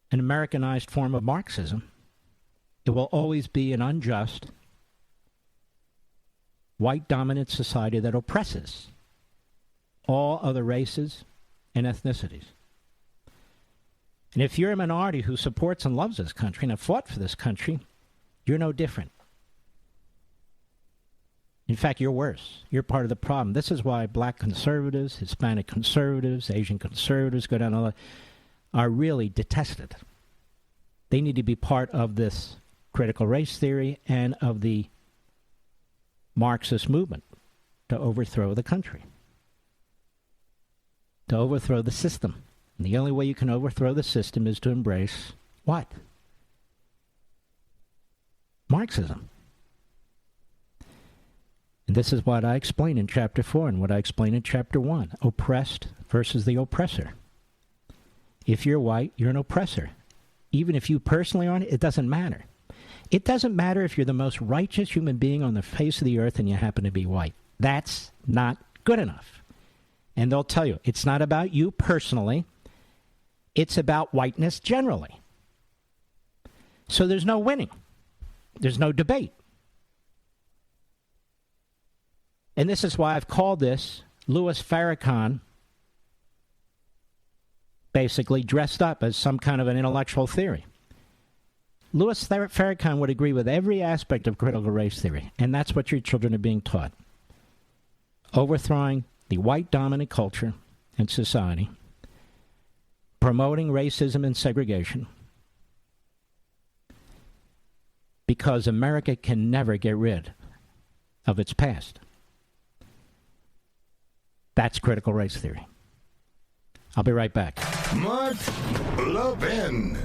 Speaker 1: an Americanized form of Marxism, it will always be an unjust, white-dominant society that oppresses all other races and ethnicities. And if you're a minority who supports and loves this country and have fought for this country, you're no different. In fact, you're worse. You're part of the problem. This is why black conservatives, Hispanic conservatives, Asian conservatives go down the are really detested. They need to be part of this critical race theory and of the Marxist movement to overthrow the country, to overthrow the system. And the only way you can overthrow the system is to embrace what? Marxism. And this is what I explain in Chapter 4 and what I explain in Chapter 1. Oppressed versus the oppressor. If you're white, you're an oppressor. Even if you personally aren't, it doesn't matter. It doesn't matter if you're the most righteous human being on the face of the earth and you happen to be white. That's not good enough. And they'll tell you, it's not about you personally. It's about whiteness generally. So there's no winning. There's no debate. And this is why I've called this Louis Farrakhan basically dressed up as some kind of an intellectual theory. Louis Farrakhan would agree with every aspect of critical race theory, and that's what your children are being taught. Overthrowing the white dominant culture and society, promoting racism and segregation, because America can never get rid of its past. That's critical race theory. I'll be right back.
Speaker 2: Mark Levin.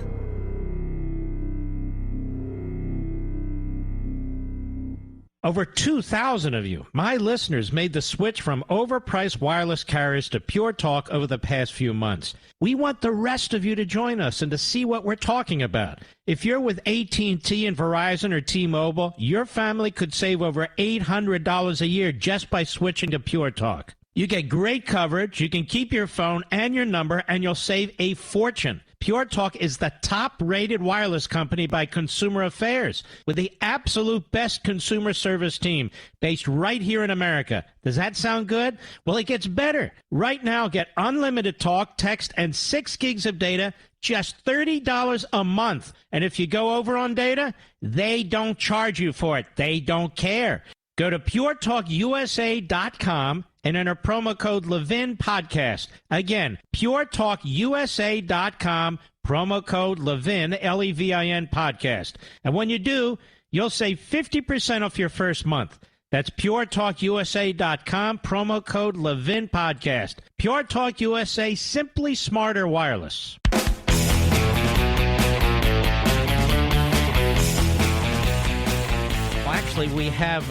Speaker 1: Over 2,000 of you, my listeners, made the switch from overpriced wireless carriers to Pure Talk over the past few months. We want the rest of you to join us and to see what we're talking about. If you're with AT&T and Verizon or T-Mobile, your family could save over $800 a year just by switching to Pure Talk. You get great coverage, you can keep your phone and your number, and you'll save a fortune. Pure Talk is the top-rated wireless company by Consumer Affairs, with the absolute best consumer service team based right here in America. Does that sound good? Well, it gets better. Right now, get unlimited talk, text, and 6 gigs of data, just $30 a month. And if you go over on data, they don't charge you for it. They don't care. Go to puretalkusa.com and enter promo code Levin Podcast. Again, puretalkusa.com, promo code Levin, L-E-V-I-N Podcast. And when you do, you'll save 50% off your first month. That's puretalkusa.com, promo code Levin Podcast. Pure Talk USA, simply smarter wireless. Well, actually, we have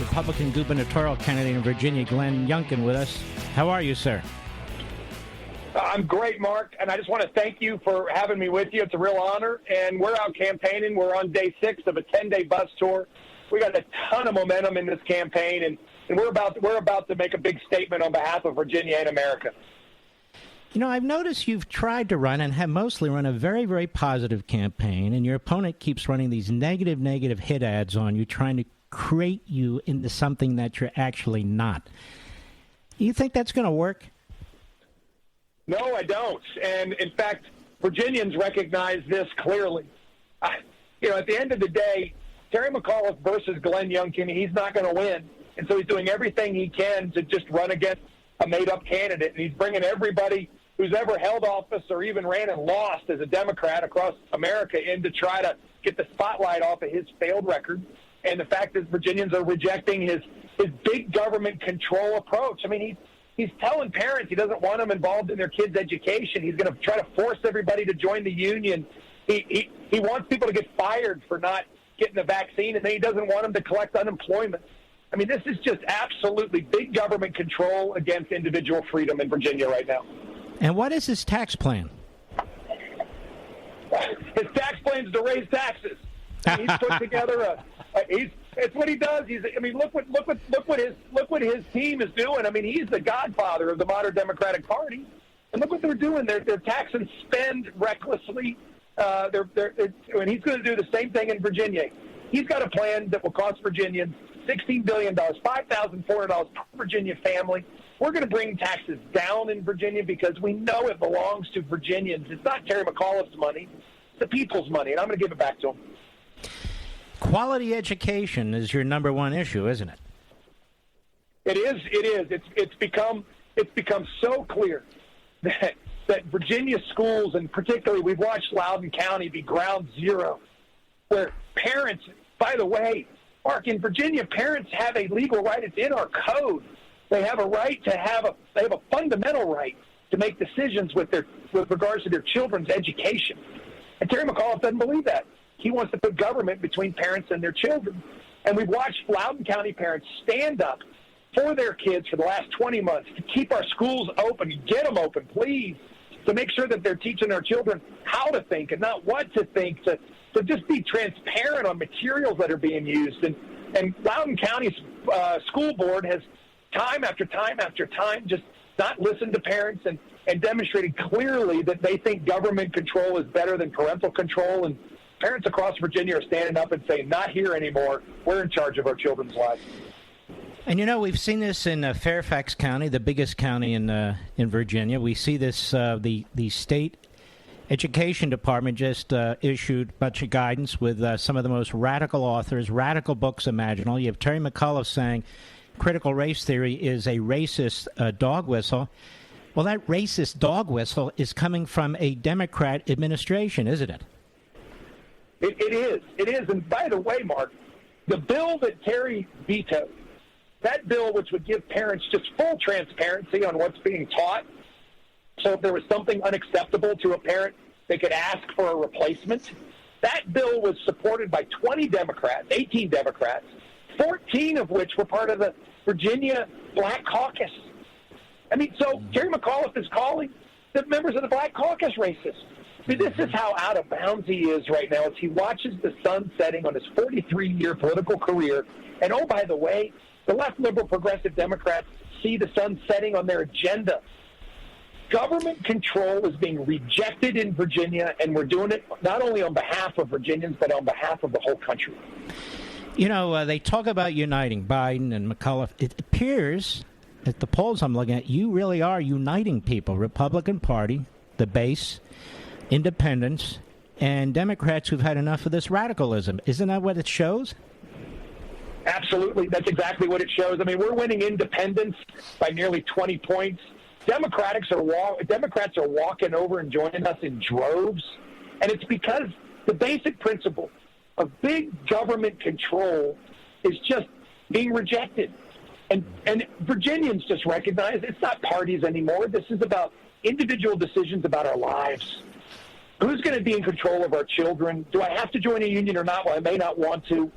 Speaker 1: Republican gubernatorial candidate in Virginia, Glenn Youngkin, with us. How are you, sir?
Speaker 11: I'm great, Mark, and I just want to thank you for having me with you. It's a real honor, and we're out campaigning. We're on day 6 of a 10-day bus tour. We got a ton of momentum in this campaign, and we're about to make a big statement on behalf of Virginia and America.
Speaker 1: You know, I've noticed you've tried to run and have mostly run a very, very positive campaign, and your opponent keeps running these negative hit ads on you, trying to create you into something that you're actually not. You think that's going to work?
Speaker 11: No, I don't. And, in fact, Virginians recognize this clearly. At the end of the day, Terry McAuliffe versus Glenn Youngkin, he's not going to win. And so he's doing everything he can to just run against a made-up candidate. And he's bringing everybody who's ever held office or even ran and lost as a Democrat across America in to try to get the spotlight off of his failed record. And the fact is Virginians are rejecting his big government control approach. I mean, He's telling parents he doesn't want them involved in their kids' education. He's going to try to force everybody to join the union. He wants people to get fired for not getting the vaccine, and then he doesn't want them to collect unemployment. I mean, this is just absolutely big government control against individual freedom in Virginia right now.
Speaker 1: And what is his tax plan?
Speaker 11: His tax plan is to raise taxes. He's put together it's what he does. Look what his team is doing. I mean, he's the godfather of the modern Democratic Party, and look what they're doing. They're tax and spend recklessly. And he's going to do the same thing in Virginia. He's got a plan that will cost Virginians $16 billion, $5,400 per Virginia family. We're going to bring taxes down in Virginia because we know it belongs to Virginians. It's not Terry McAuliffe's money. It's the people's money, and I'm going to give it back to him.
Speaker 1: Quality education is your number one issue, isn't it?
Speaker 11: It is. It's become so clear that Virginia schools, and particularly we've watched Loudoun County be ground zero, where parents, by the way, Mark, in Virginia, parents have a legal right. It's in our code. They have a right to they have a fundamental right to make decisions with regards to their children's education. And Terry McAuliffe doesn't believe that. He wants to put government between parents and their children. And we've watched Loudoun County parents stand up for their kids for the last 20 months to keep our schools open. Get them open, please, to make sure that they're teaching our children how to think and not what to think, to just be transparent on materials that are being used. And Loudoun County's school board has time after time after time just not listened to parents and demonstrated clearly that they think government control is better than parental control. And parents across Virginia are standing up and saying, not here anymore. We're in charge of our children's lives.
Speaker 1: And, we've seen this in Fairfax County, the biggest county in Virginia. We see this, the state education department just issued a bunch of guidance with some of the most radical authors, radical books imaginable. You have Terry McAuliffe saying critical race theory is a racist dog whistle. Well, that racist dog whistle is coming from a Democrat administration, isn't it?
Speaker 11: It is. And by the way, Mark, the bill that Terry vetoed, that bill which would give parents just full transparency on what's being taught, so if there was something unacceptable to a parent, they could ask for a replacement. That bill was supported by 18 Democrats, 14 of which were part of the Virginia Black Caucus. I mean, so Terry McAuliffe is calling the members of the Black Caucus racist. I mean, this is how out of bounds he is right now as he watches the sun setting on his 43-year political career. And, oh, by the way, the left, liberal, progressive Democrats see the sun setting on their agenda. Government control is being rejected in Virginia, and we're doing it not only on behalf of Virginians, but on behalf of the whole country.
Speaker 1: They talk about uniting Biden and McAuliffe. It appears, at the polls I'm looking at, you really are uniting people. Republican Party, the base, independents, and Democrats who've had enough of this radicalism. Isn't that what it shows?
Speaker 11: Absolutely. That's exactly what it shows. I mean, we're winning independents by nearly 20 points. Democrats are walking over and joining us in droves. And it's because the basic principle of big government control is just being rejected. And Virginians just recognize it's not parties anymore. This is about individual decisions about our lives. Who's going to be in control of our children? Do I have to join a union or not? Well, I may not want to.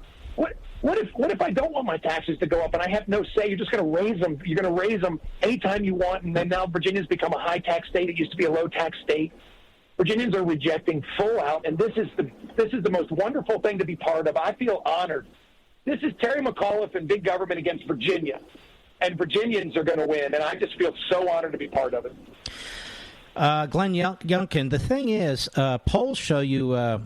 Speaker 11: What if I don't want my taxes to go up and I have no say? You're just going to raise them. You're going to raise them anytime you want, and then now Virginia's become a high-tax state. It used to be a low-tax state. Virginians are rejecting full out, and this is the most wonderful thing to be part of. I feel honored. This is Terry McAuliffe and big government against Virginia, and Virginians are going to win, and I just feel so honored to be part of it.
Speaker 1: Glenn Youngkin, the thing is, polls show you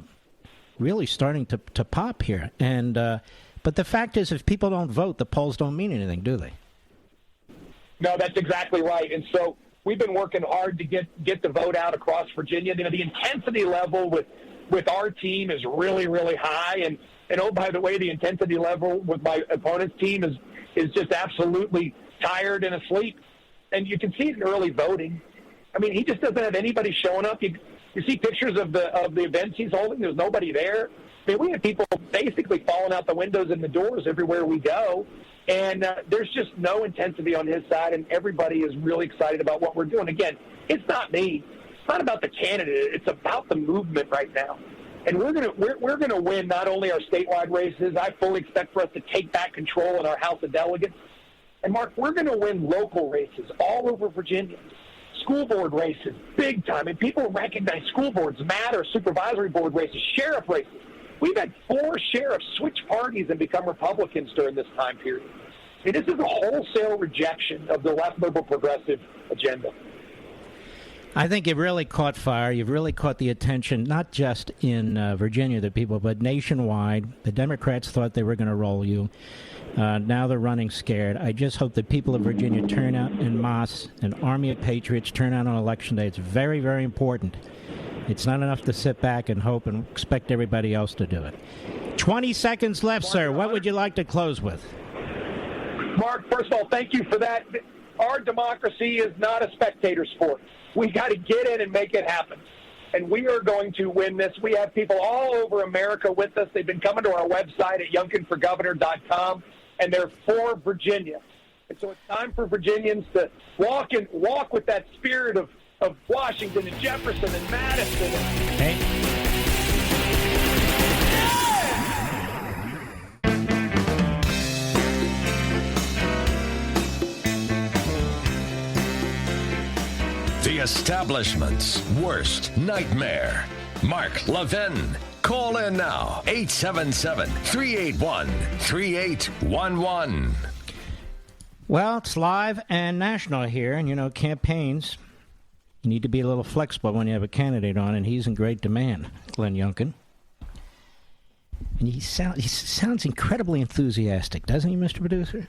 Speaker 1: really starting to pop here, and but the fact is, if people don't vote, the polls don't mean anything, do they?
Speaker 11: No, that's exactly right. And so we've been working hard to get the vote out across Virginia. The intensity level with our team is really, really high. And oh, by the way, the intensity level with my opponent's team is just absolutely tired and asleep. And you can see it in early voting. I mean, he just doesn't have anybody showing up. You see pictures of the events he's holding. There's nobody there. I mean, we have people basically falling out the windows and the doors everywhere we go. And there's just no intensity on his side, and everybody is really excited about what we're doing. Again, it's not me. It's not about the candidate. It's about the movement right now. And we're gonna win not only our statewide races. I fully expect for us to take back control in our House of Delegates. And, Mark, we're going to win local races all over Virginia. School board races, big time. And people recognize school boards matter, supervisory board races, sheriff races. We've had 4 sheriffs switch parties and become Republicans during this time period. I mean, this is a wholesale rejection of the left liberal progressive agenda.
Speaker 1: I think you've really caught fire. You've really caught the attention, not just in Virginia, the people, but nationwide. The Democrats thought they were going to roll you. Now they're running scared. I just hope that people of Virginia turn out en masse, an army of patriots turn out on Election Day. It's very, very important. It's not enough to sit back and hope and expect everybody else to do it. 20 seconds left, sir. What would you like to close with?
Speaker 11: Mark, first of all, thank you for that. Our democracy is not a spectator sport. We got to get in and make it happen. And we are going to win this. We have people all over America with us. They've been coming to our website at youngkinforgovernor.com, and they're for Virginia. And so it's time for Virginians to walk with that spirit of Washington and Jefferson and Madison.
Speaker 1: Hey.
Speaker 4: The establishment's worst nightmare. Mark Levin. Call in now. 877-381-3811.
Speaker 1: Well, it's live and national here, and campaigns, you need to be a little flexible when you have a candidate on, and he's in great demand, Glenn Youngkin. And he sounds incredibly enthusiastic, doesn't he, Mr. Producer?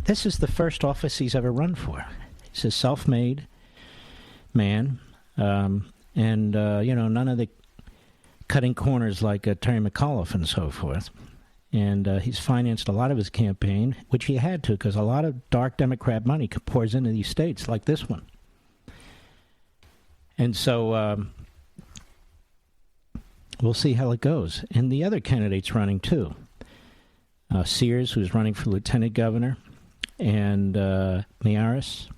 Speaker 1: This is the first office he's ever run for. He's a self-made man, none of the cutting corners like Terry McAuliffe and so forth. And he's financed a lot of his campaign, which he had to, because a lot of dark Democrat money pours into these states like this one. And so we'll see how it goes. And the other candidates running, too. Sears, who's running for lieutenant governor, and Miaris,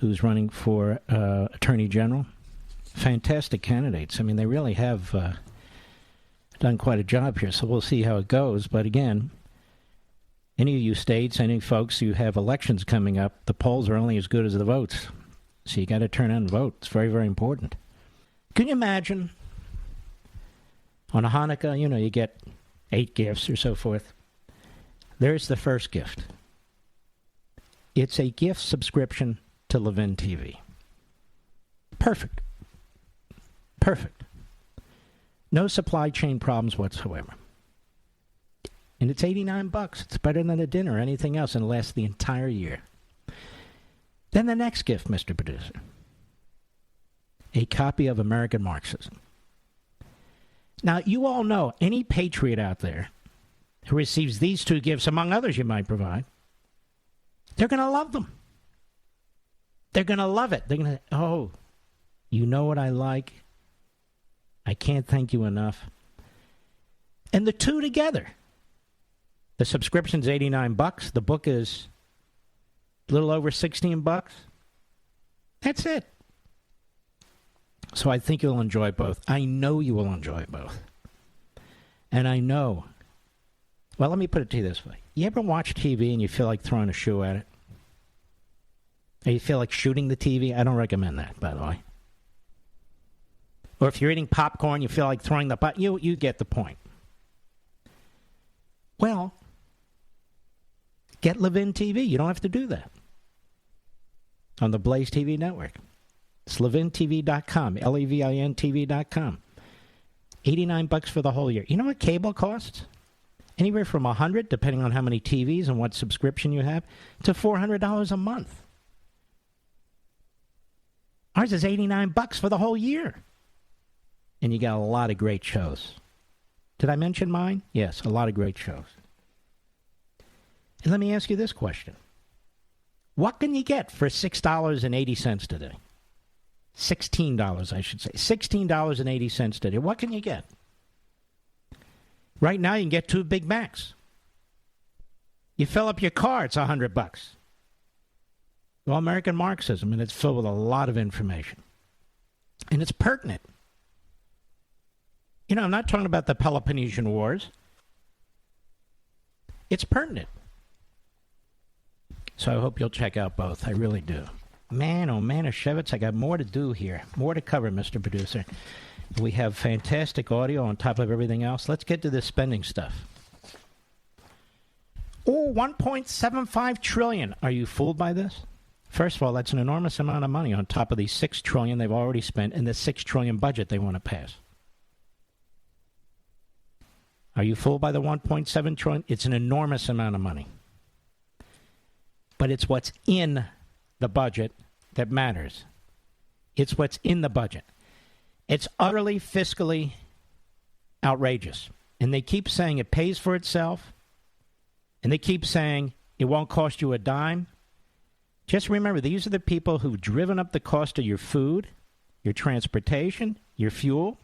Speaker 1: who's running for attorney general. Fantastic candidates. I mean, they really have done quite a job here, so we'll see how it goes. But again, any of you states, any folks who have elections coming up, the polls are only as good as the votes. So you got to turn out and vote. It's very, very important. Can you imagine on a Hanukkah, you get 8 gifts or so forth. There's the first gift. It's a gift subscription to ləʻvɪn TV. Perfect. No supply chain problems whatsoever. And it's $89. It's better than a dinner or anything else, and it lasts the entire year. Then the next gift, Mr. Producer. A copy of American Marxism. Now, you all know any patriot out there who receives these 2 gifts, among others you might provide, they're going to love them. They're going to love it. They're going to, you know what I like? I can't thank you enough. And the 2 together. The subscription's $89. The book is a little over $16. That's it. So I think you'll enjoy both. I know you will enjoy both. And I know. Well, let me put it to you this way. You ever watch TV and you feel like throwing a shoe at it? Or you feel like shooting the TV? I don't recommend that, by the way. Or if you're eating popcorn, you feel like throwing the pot. You get the point. Well, get ləʻvɪn TV. You don't have to do that. On the Blaze TV network. It's ləvintv.com, Levin TV.com. $89 for the whole year. You know what cable costs? Anywhere from $100, depending on how many TVs and what subscription you have, to $400 a month. Ours is $89 for the whole year. And you got a lot of great shows. Did I mention mine? Yes, a lot of great shows. And let me ask you this question. What can you get for $6.80 today? $16, I should say. $16.80 today. What can you get? Right now, you can get 2 Big Macs. You fill up your car, it's $100. Well, American Marxism, and it's filled with a lot of information. And it's pertinent. You know, I'm not talking about the Peloponnesian Wars. It's pertinent. So I hope you'll check out both. I really do. Man, oh, Manischewitz, I got more to do here. More to cover, Mr. Producer. We have fantastic audio on top of everything else. Let's get to this spending stuff. Oh, $1.75 trillion. Are you fooled by this? First of all, that's an enormous amount of money on top of the $6 trillion they've already spent in the $6 trillion budget they want to pass. Are you fooled by the $1.7 trillion? It's an enormous amount of money. But it's what's in the budget that matters. It's what's in the budget. It's utterly fiscally outrageous. And they keep saying it pays for itself. And they keep saying it won't cost you a dime. Just remember, these are the people who've driven up the cost of your food, your transportation, your fuel.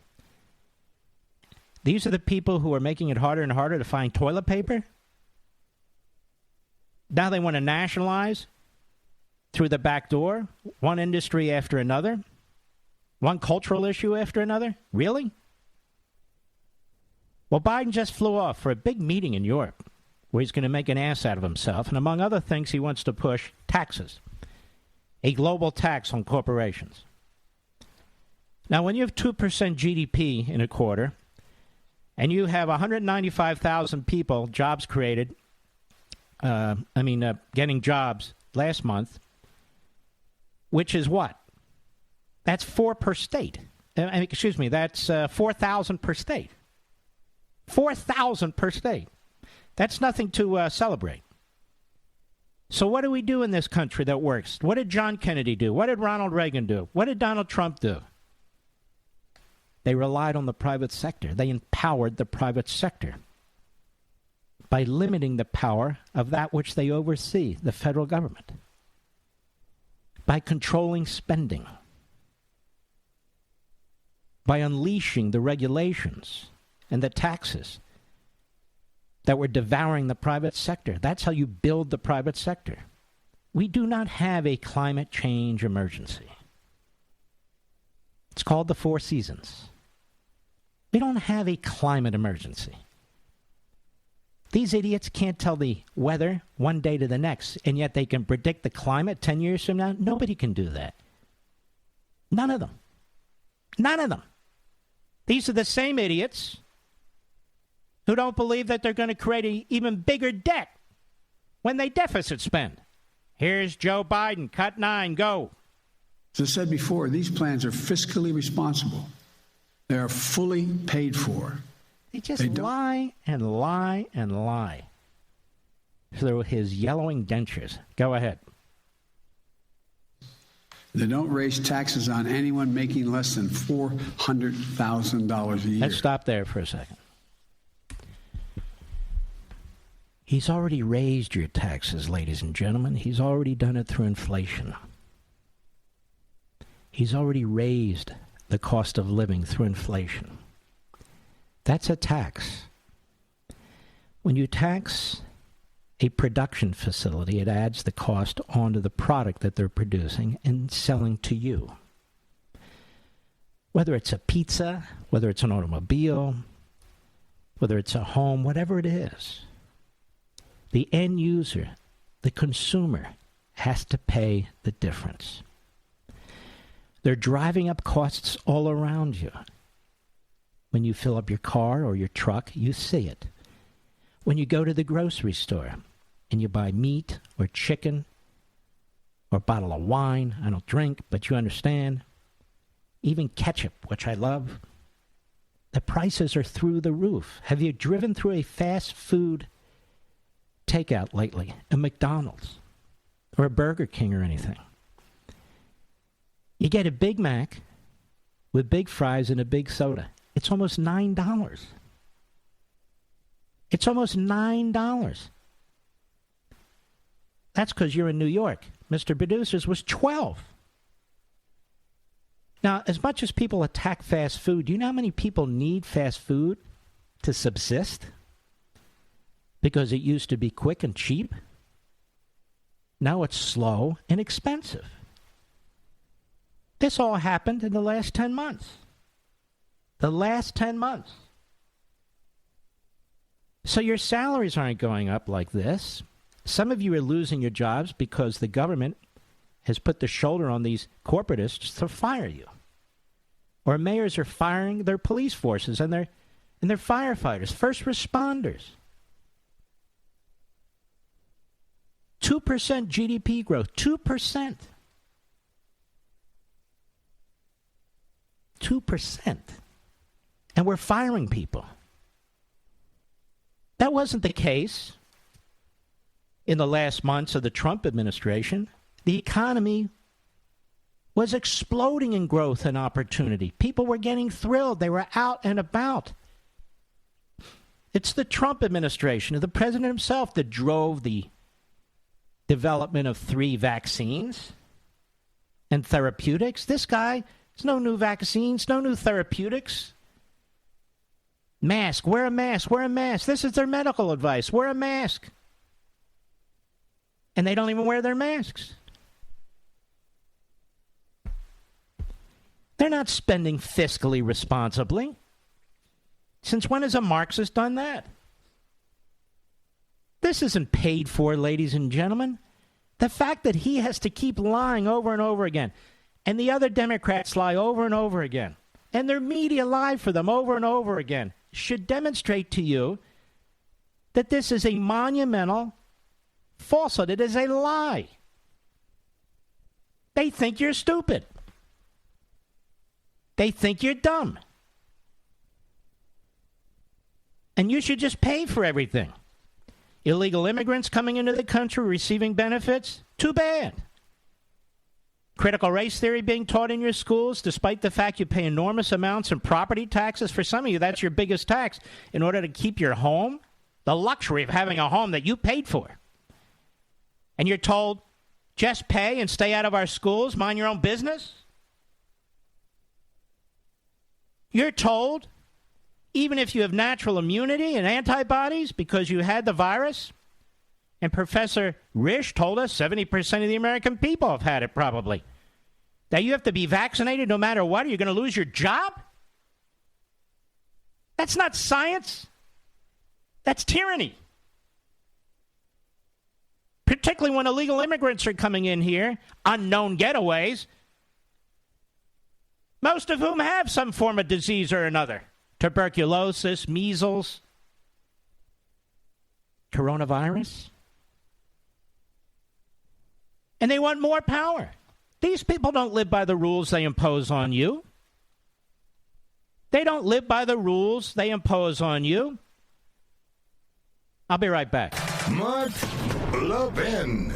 Speaker 1: These are the people who are making it harder and harder to find toilet paper. Now they want to nationalize through the back door, one industry after another, one cultural issue after another. Really? Well, Biden just flew off for a big meeting in Europe where he's going to make an ass out of himself. And among other things, he wants to push taxes, a global tax on corporations. Now, when you have 2% GDP in a quarter, and you have 195,000 people, jobs created, getting jobs last month, which is what? That's 4 per state. That's 4,000 per state. 4,000 per state. That's nothing to celebrate. So what do we do in this country that works? What did John Kennedy do? What did Ronald Reagan do? What did Donald Trump do? They relied on the private sector. They empowered the private sector by limiting the power of that which they oversee, the federal government, by controlling spending, by unleashing the regulations and the taxes that were devouring the private sector. That's how you build the private sector. We do not have a climate change emergency. It's called the Four Seasons. We don't have a climate emergency. These idiots can't tell the weather one day to the next, and yet they can predict the climate 10 years from now. Nobody can do that. None of them. None of them. These are the same idiots who don't believe that they're going to create an even bigger debt when they deficit spend. Here's Joe Biden. Cut 9. Go.
Speaker 12: As I said before, these plans are fiscally responsible. They are fully paid for.
Speaker 1: They just lie and lie and lie through his yellowing dentures. Go ahead.
Speaker 12: They don't raise taxes on anyone making less than $400,000 a year.
Speaker 1: Let's stop there for a second. He's already raised your taxes, ladies and gentlemen. He's already done it through inflation. He's already raised the cost of living through inflation. That's a tax. When you tax a production facility, it adds the cost onto the product that they're producing and selling to you. Whether it's a pizza, whether it's an automobile, whether it's a home, whatever it is, the end user, the consumer, has to pay the difference. They're driving up costs all around you. When you fill up your car or your truck, you see it. When you go to the grocery store and you buy meat or chicken or a bottle of wine, I don't drink, but you understand, even ketchup, which I love, the prices are through the roof. Have you driven through a fast food takeout lately, a McDonald's or a Burger King or anything? You get a Big Mac with big fries and a big soda. It's almost $9. It's almost $9. That's because you're in New York. Mr. Producers was $12. Now, as much as people attack fast food, do you know how many people need fast food to subsist? because it used to be quick and cheap. Now it's slow and expensive. This all happened in the last 10 months. The last 10 months. So your salaries aren't going up like this. Some of you are losing your jobs because the government has put the shoulder on these corporatists to fire you. Or mayors are firing their police forces and their firefighters, first responders. 2% GDP growth, 2%. 2%. And we're firing people. That wasn't the case in the last months of the Trump administration. The economy was exploding in growth and opportunity. People were getting thrilled. They were out and about. It's the Trump administration, the president himself, that drove the development of 3 vaccines and therapeutics. This guy, there's no new vaccines, no new therapeutics. Mask, wear a mask, wear a mask. This is their medical advice. Wear a mask. And they don't even wear their masks. They're not spending fiscally responsibly. Since when has a Marxist done that? This isn't paid for, ladies and gentlemen. The fact that he has to keep lying over and over again, and the other Democrats lie over and over again, and their media lie for them over and over again, should demonstrate to you that this is a monumental falsehood. It is a lie. They think you're stupid. They think you're dumb. And you should just pay for everything. Illegal immigrants coming into the country receiving benefits? Too bad. Critical race theory being taught in your schools, despite the fact you pay enormous amounts in property taxes. For some of you, that's your biggest tax in order to keep your home, the luxury of having a home that you paid for. And you're told, just pay and stay out of our schools, mind your own business. You're told, even if you have natural immunity and antibodies because you had the virus, and Professor Risch told us 70% of the American people have had it probably, that you have to be vaccinated no matter what, or you're going to lose your job? That's not science. That's tyranny. Particularly when illegal immigrants are coming in here, unknown getaways, most of whom have some form of disease or another. Tuberculosis, measles, coronavirus. And they want more power. These people don't live by the rules they impose on you. They don't live by the rules they impose on you. I'll be right back.
Speaker 2: Mark Levin.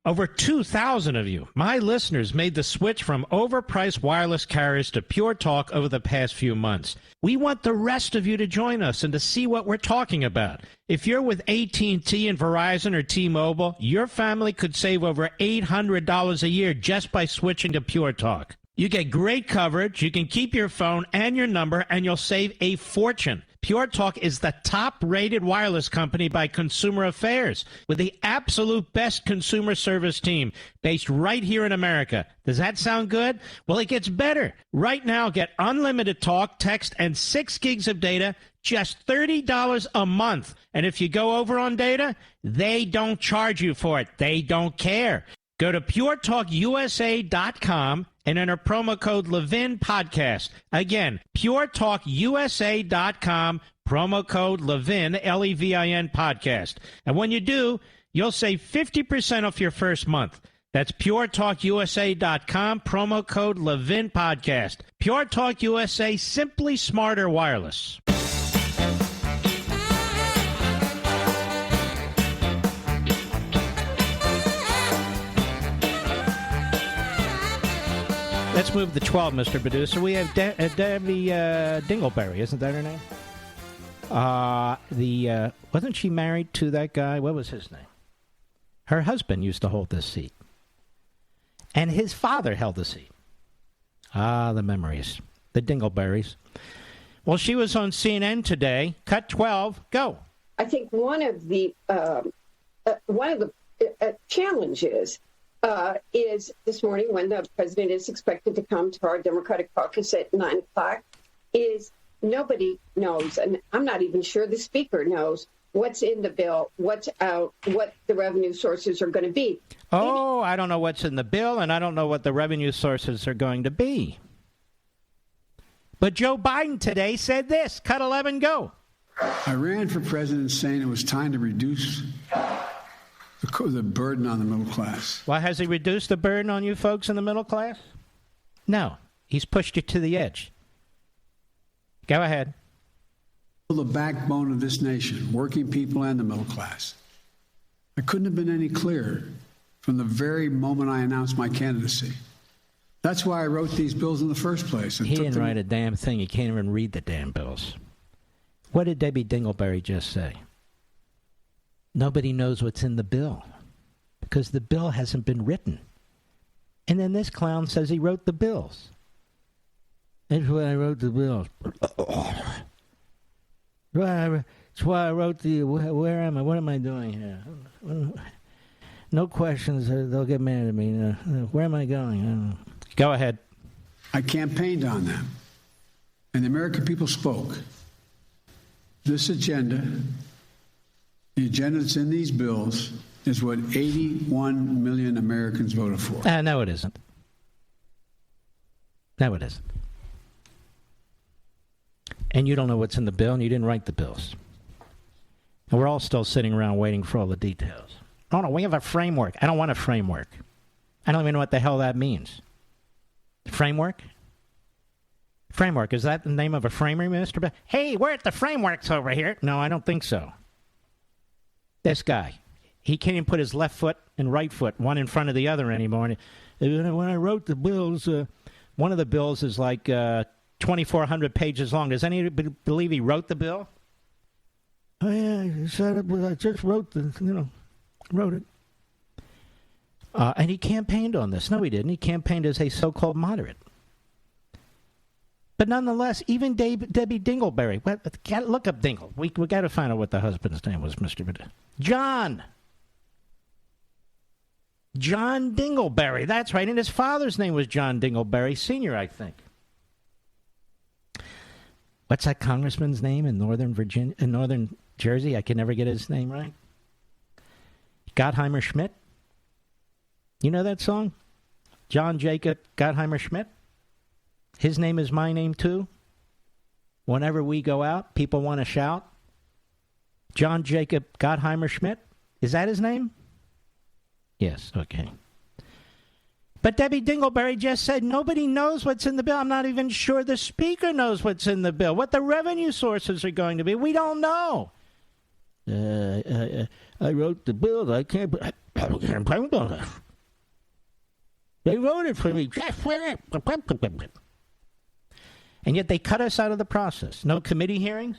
Speaker 1: Over 2,000 of you, my listeners, made the switch from overpriced wireless carriers to Pure Talk over the past few months. We want the rest of you to join us and to see what we're talking about. If you're with AT&T and Verizon or T-Mobile, your family could save over $800 a year just by switching to Pure Talk. You get great coverage, you can keep your phone and your number, and you'll save a fortune. Pure Talk is the top-rated wireless company by Consumer Affairs, with the absolute best consumer service team based right here in America. Does that sound good? Well, it gets better. Right now, get unlimited talk, text, and 6 gigs of data, just $30 a month. And if you go over on data, they don't charge you for it. They don't care. Go to puretalkusa.com and enter promo code Levin Podcast. Again, puretalkusa.com, promo code Levin, Levin Podcast. And when you do, you'll save 50% off your first month. That's puretalkusa.com, promo code Levin Podcast. Pure Talk USA, simply smarter wireless. Let's move to 12, Mr. Producer. We have Debbie Dingleberry, isn't that her name? Wasn't she married to that guy? What was his name? Her husband used to hold this seat. And his father held the seat. Ah, the memories. The Dingleberries. Well, she was on CNN today. Cut 12. Go.
Speaker 13: I think one of the challenges is this morning when the president is expected to come to our Democratic caucus at 9 o'clock is nobody knows, and I'm not even sure the speaker knows what's in the bill, what's out, what the revenue sources are going to be.
Speaker 1: Oh, I don't know what's in the bill, and I don't know what the revenue sources are going to be. But Joe Biden today said this. Cut 11, go.
Speaker 12: I ran for president saying it was time to reduce the burden on the middle class.
Speaker 1: Well, has he reduced the burden on you folks in the middle class? No. He's pushed you to the edge. Go ahead.
Speaker 12: The backbone of this nation, working people and the middle class. I couldn't have been any clearer from the very moment I announced my candidacy. That's why I wrote these bills in the first place.
Speaker 1: He didn't write a damn thing. He can't even read the damn bills. What did Debbie Dingleberry just say? Nobody knows what's in the bill because the bill hasn't been written. And then this clown says he wrote the bills. That's why I wrote the bills. That's why I wrote the... Where am I? What am I doing here? No questions. They'll get mad at me. Where am I going? Go ahead.
Speaker 12: I campaigned on them. And the American people spoke. This agenda, the agenda that's in these bills, is what 81 million Americans voted for.
Speaker 1: No, it isn't. No, it isn't. And you don't know what's in the bill, and you didn't write the bills. And we're all still sitting around waiting for all the details. Oh, no, we have a framework. I don't want a framework. I don't even know what the hell that means. Framework? Framework. Is that the name of a framer, Mr. Hey, we're at the frameworks over here. No, I don't think so. This guy. He can't even put his left foot and right foot, one in front of the other anymore. And when I wrote the bills, one of the bills is like 2,400 pages long. Does anybody believe he wrote the bill? Oh, yeah, I just wrote wrote it. And he campaigned on this. No, he didn't. He campaigned as a so-called moderate. But nonetheless, even Debbie Dingleberry, look up Dingle. We got to find out what the husband's name was, Mr. John Dingleberry. That's right. And his father's name was John Dingleberry Sr., I think. What's that congressman's name in northern Jersey? I can never get his name right. Gottheimer Schmidt. You know that song? John Jacob Gottheimer Schmidt. His name is my name, too. Whenever we go out, people want to shout. John Jacob Gottheimer Schmidt. Is that his name? Yes, okay. But Debbie Dingleberry just said nobody knows what's in the bill. I'm not even sure the speaker knows what's in the bill, what the revenue sources are going to be. We don't know. I wrote the bill. I can't blame them. They wrote it for me. And yet they cut us out of the process. No committee hearings.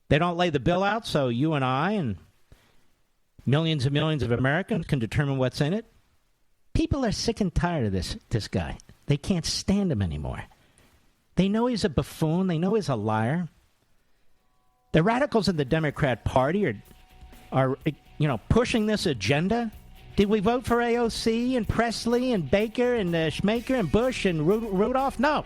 Speaker 1: They don't lay the bill out so you and I and millions and millions of Americans can determine what's in it. People are sick and tired of this guy. They can't stand him anymore. They know he's a buffoon. They know he's a liar. The radicals in the Democrat Party are pushing this agenda. Did we vote for AOC and Presley and Baker and Schmaker and Bush and Rudolph? No.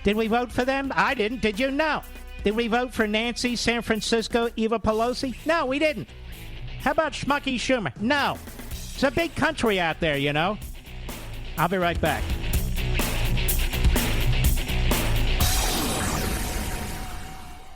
Speaker 1: Did we vote for them? I didn't. Did you? No. Did we vote for Nancy, San Francisco, Eva Pelosi? No, we didn't. How about Schmucky Schumer? No. It's a big country out there, you know. I'll be right back.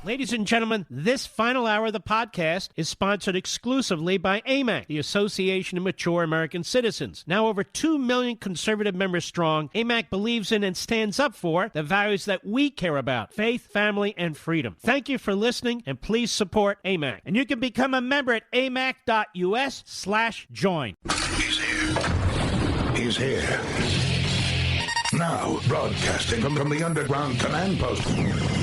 Speaker 1: Ladies and gentlemen, this final hour of the podcast is sponsored exclusively by AMAC, the Association of Mature American Citizens. Now over 2 million conservative members strong, AMAC believes in and stands up for the values that we care about: faith, family, and freedom. Thank you for listening, and please support AMAC. And you can become a member at amac.us/join.
Speaker 2: He's here. Now, broadcasting from the underground command post,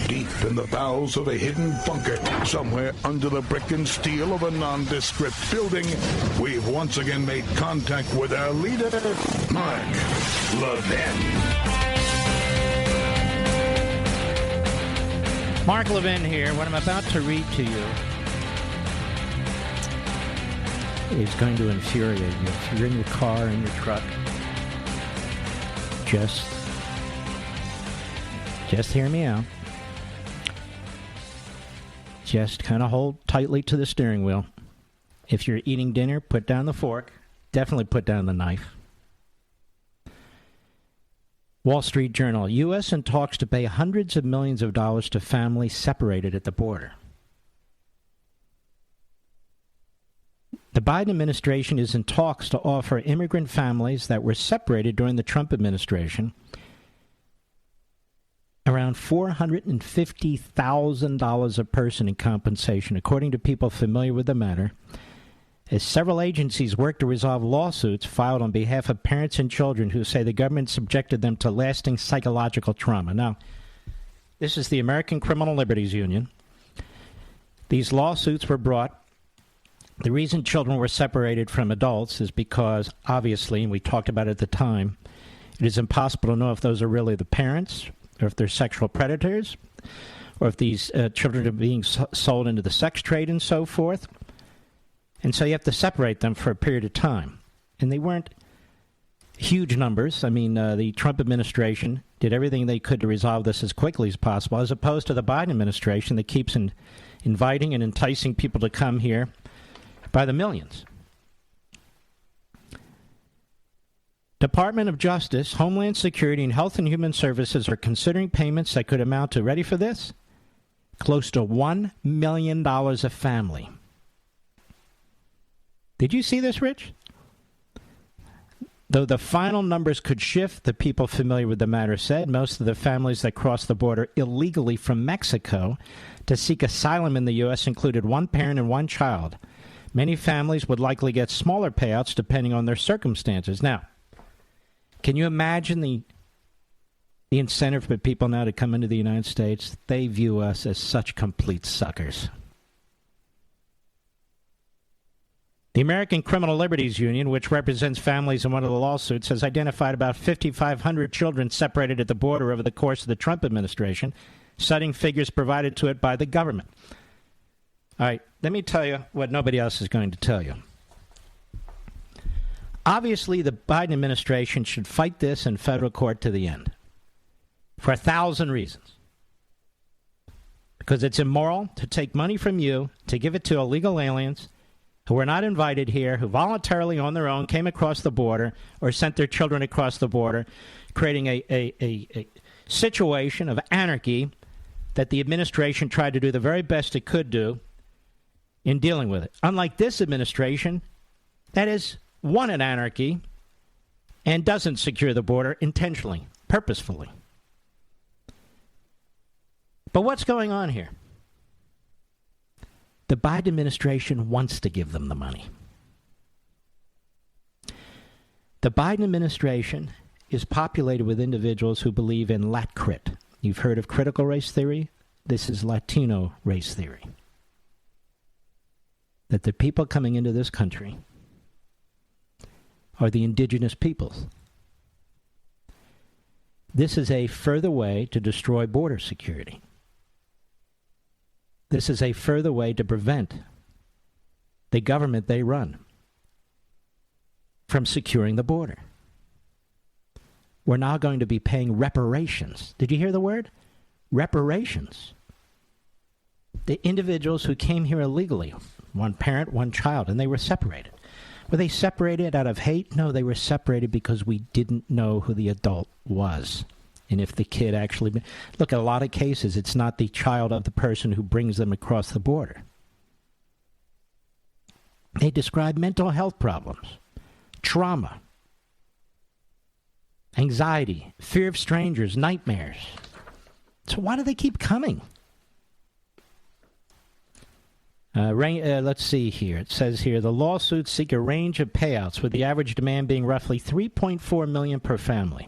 Speaker 2: deep in the bowels of a hidden bunker, somewhere under the brick and steel of a nondescript building, we've once again made contact with our leader, Mark Levin.
Speaker 1: Mark Levin here. What I'm about to read to you is going to infuriate you. If you're in your car, in your truck, just hear me out. Just kind of hold tightly to the steering wheel. If you're eating dinner, put down the fork. Definitely put down the knife. Wall Street Journal. U.S. in talks to pay hundreds of millions of dollars to families separated at the border. The Biden administration is in talks to offer immigrant families that were separated during the Trump administration around $450,000 a person in compensation, according to people familiar with the matter, as several agencies work to resolve lawsuits filed on behalf of parents and children who say the government subjected them to lasting psychological trauma. Now, this is the American Criminal Liberties Union. These lawsuits were brought. The reason children were separated from adults is because, obviously, and we talked about it at the time, it is impossible to know if those are really the parents or if they're sexual predators or if these children are being sold into the sex trade and so forth. And so you have to separate them for a period of time. And they weren't huge numbers. I mean, the Trump administration did everything they could to resolve this as quickly as possible, as opposed to the Biden administration that keeps inviting and enticing people to come here by the millions. Department of Justice, Homeland Security, and Health and Human Services are considering payments that could amount to, ready for this, close to $1 million a family. Did you see this, Rich? Though the final numbers could shift, the people familiar with the matter said most of the families that crossed the border illegally from Mexico to seek asylum in the U.S. included one parent and one child. Many families would likely get smaller payouts depending on their circumstances. Now, can you imagine the incentive for people now to come into the United States? They view us as such complete suckers. The American Criminal Liberties Union, which represents families in one of the lawsuits, has identified about 5,500 children separated at the border over the course of the Trump administration, citing figures provided to it by the government. All right, let me tell you what nobody else is going to tell you. Obviously, the Biden administration should fight this in federal court to the end for 1,000 reasons. Because it's immoral to take money from you to give it to illegal aliens who were not invited here, who voluntarily on their own came across the border or sent their children across the border, creating a situation of anarchy that the administration tried to do the very best it could do in dealing with it. Unlike this administration, that is one in anarchy and doesn't secure the border intentionally, purposefully. But what's going on here? The Biden administration wants to give them the money. The Biden administration is populated with individuals who believe in lat-crit. You've heard of critical race theory? This is Latino race theory. That the people coming into this country are the indigenous peoples. This is a further way to destroy border security. This is a further way to prevent the government they run from securing the border. We're now going to be paying reparations. Did you hear the word? Reparations. The individuals who came here illegally, one parent, one child, and they were separated. Were they separated out of hate? No, they were separated because we didn't know who the adult was. And if the kid actually... Look, in a lot of cases, it's not the child of the person who brings them across the border. They describe mental health problems, trauma, anxiety, fear of strangers, nightmares. So why do they keep coming? Let's see here. It says here, the lawsuits seek a range of payouts, with the average demand being roughly $3.4 million per family.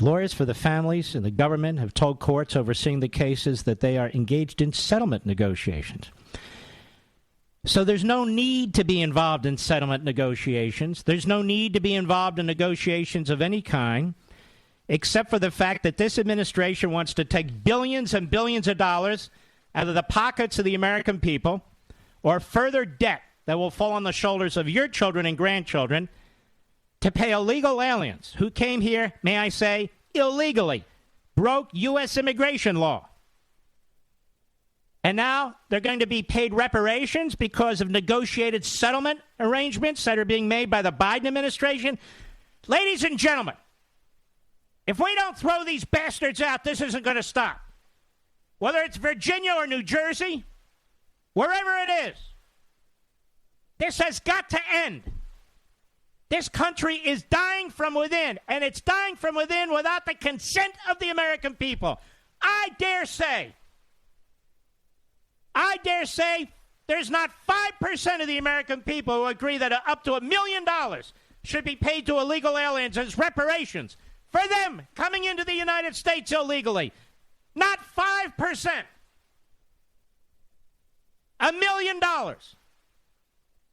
Speaker 1: Lawyers for the families and the government have told courts overseeing the cases that they are engaged in settlement negotiations. So there's no need to be involved in settlement negotiations. There's no need to be involved in negotiations of any kind except for the fact that this administration wants to take billions and billions of dollars out of the pockets of the American people, or further debt that will fall on the shoulders of your children and grandchildren, to pay illegal aliens who came here, may I say, illegally, broke U.S. immigration law. And now they're going to be paid reparations because of negotiated settlement arrangements that are being made by the Biden administration. Ladies and gentlemen, if we don't throw these bastards out, this isn't going to stop. Whether it's Virginia or New Jersey, wherever it is, this has got to end. This country is dying from within, and it's dying from within without the consent of the American people. I dare say there's not 5% of the American people who agree that up to $1 million should be paid to illegal aliens as reparations for them coming into the United States illegally. Not 5%. $1 million.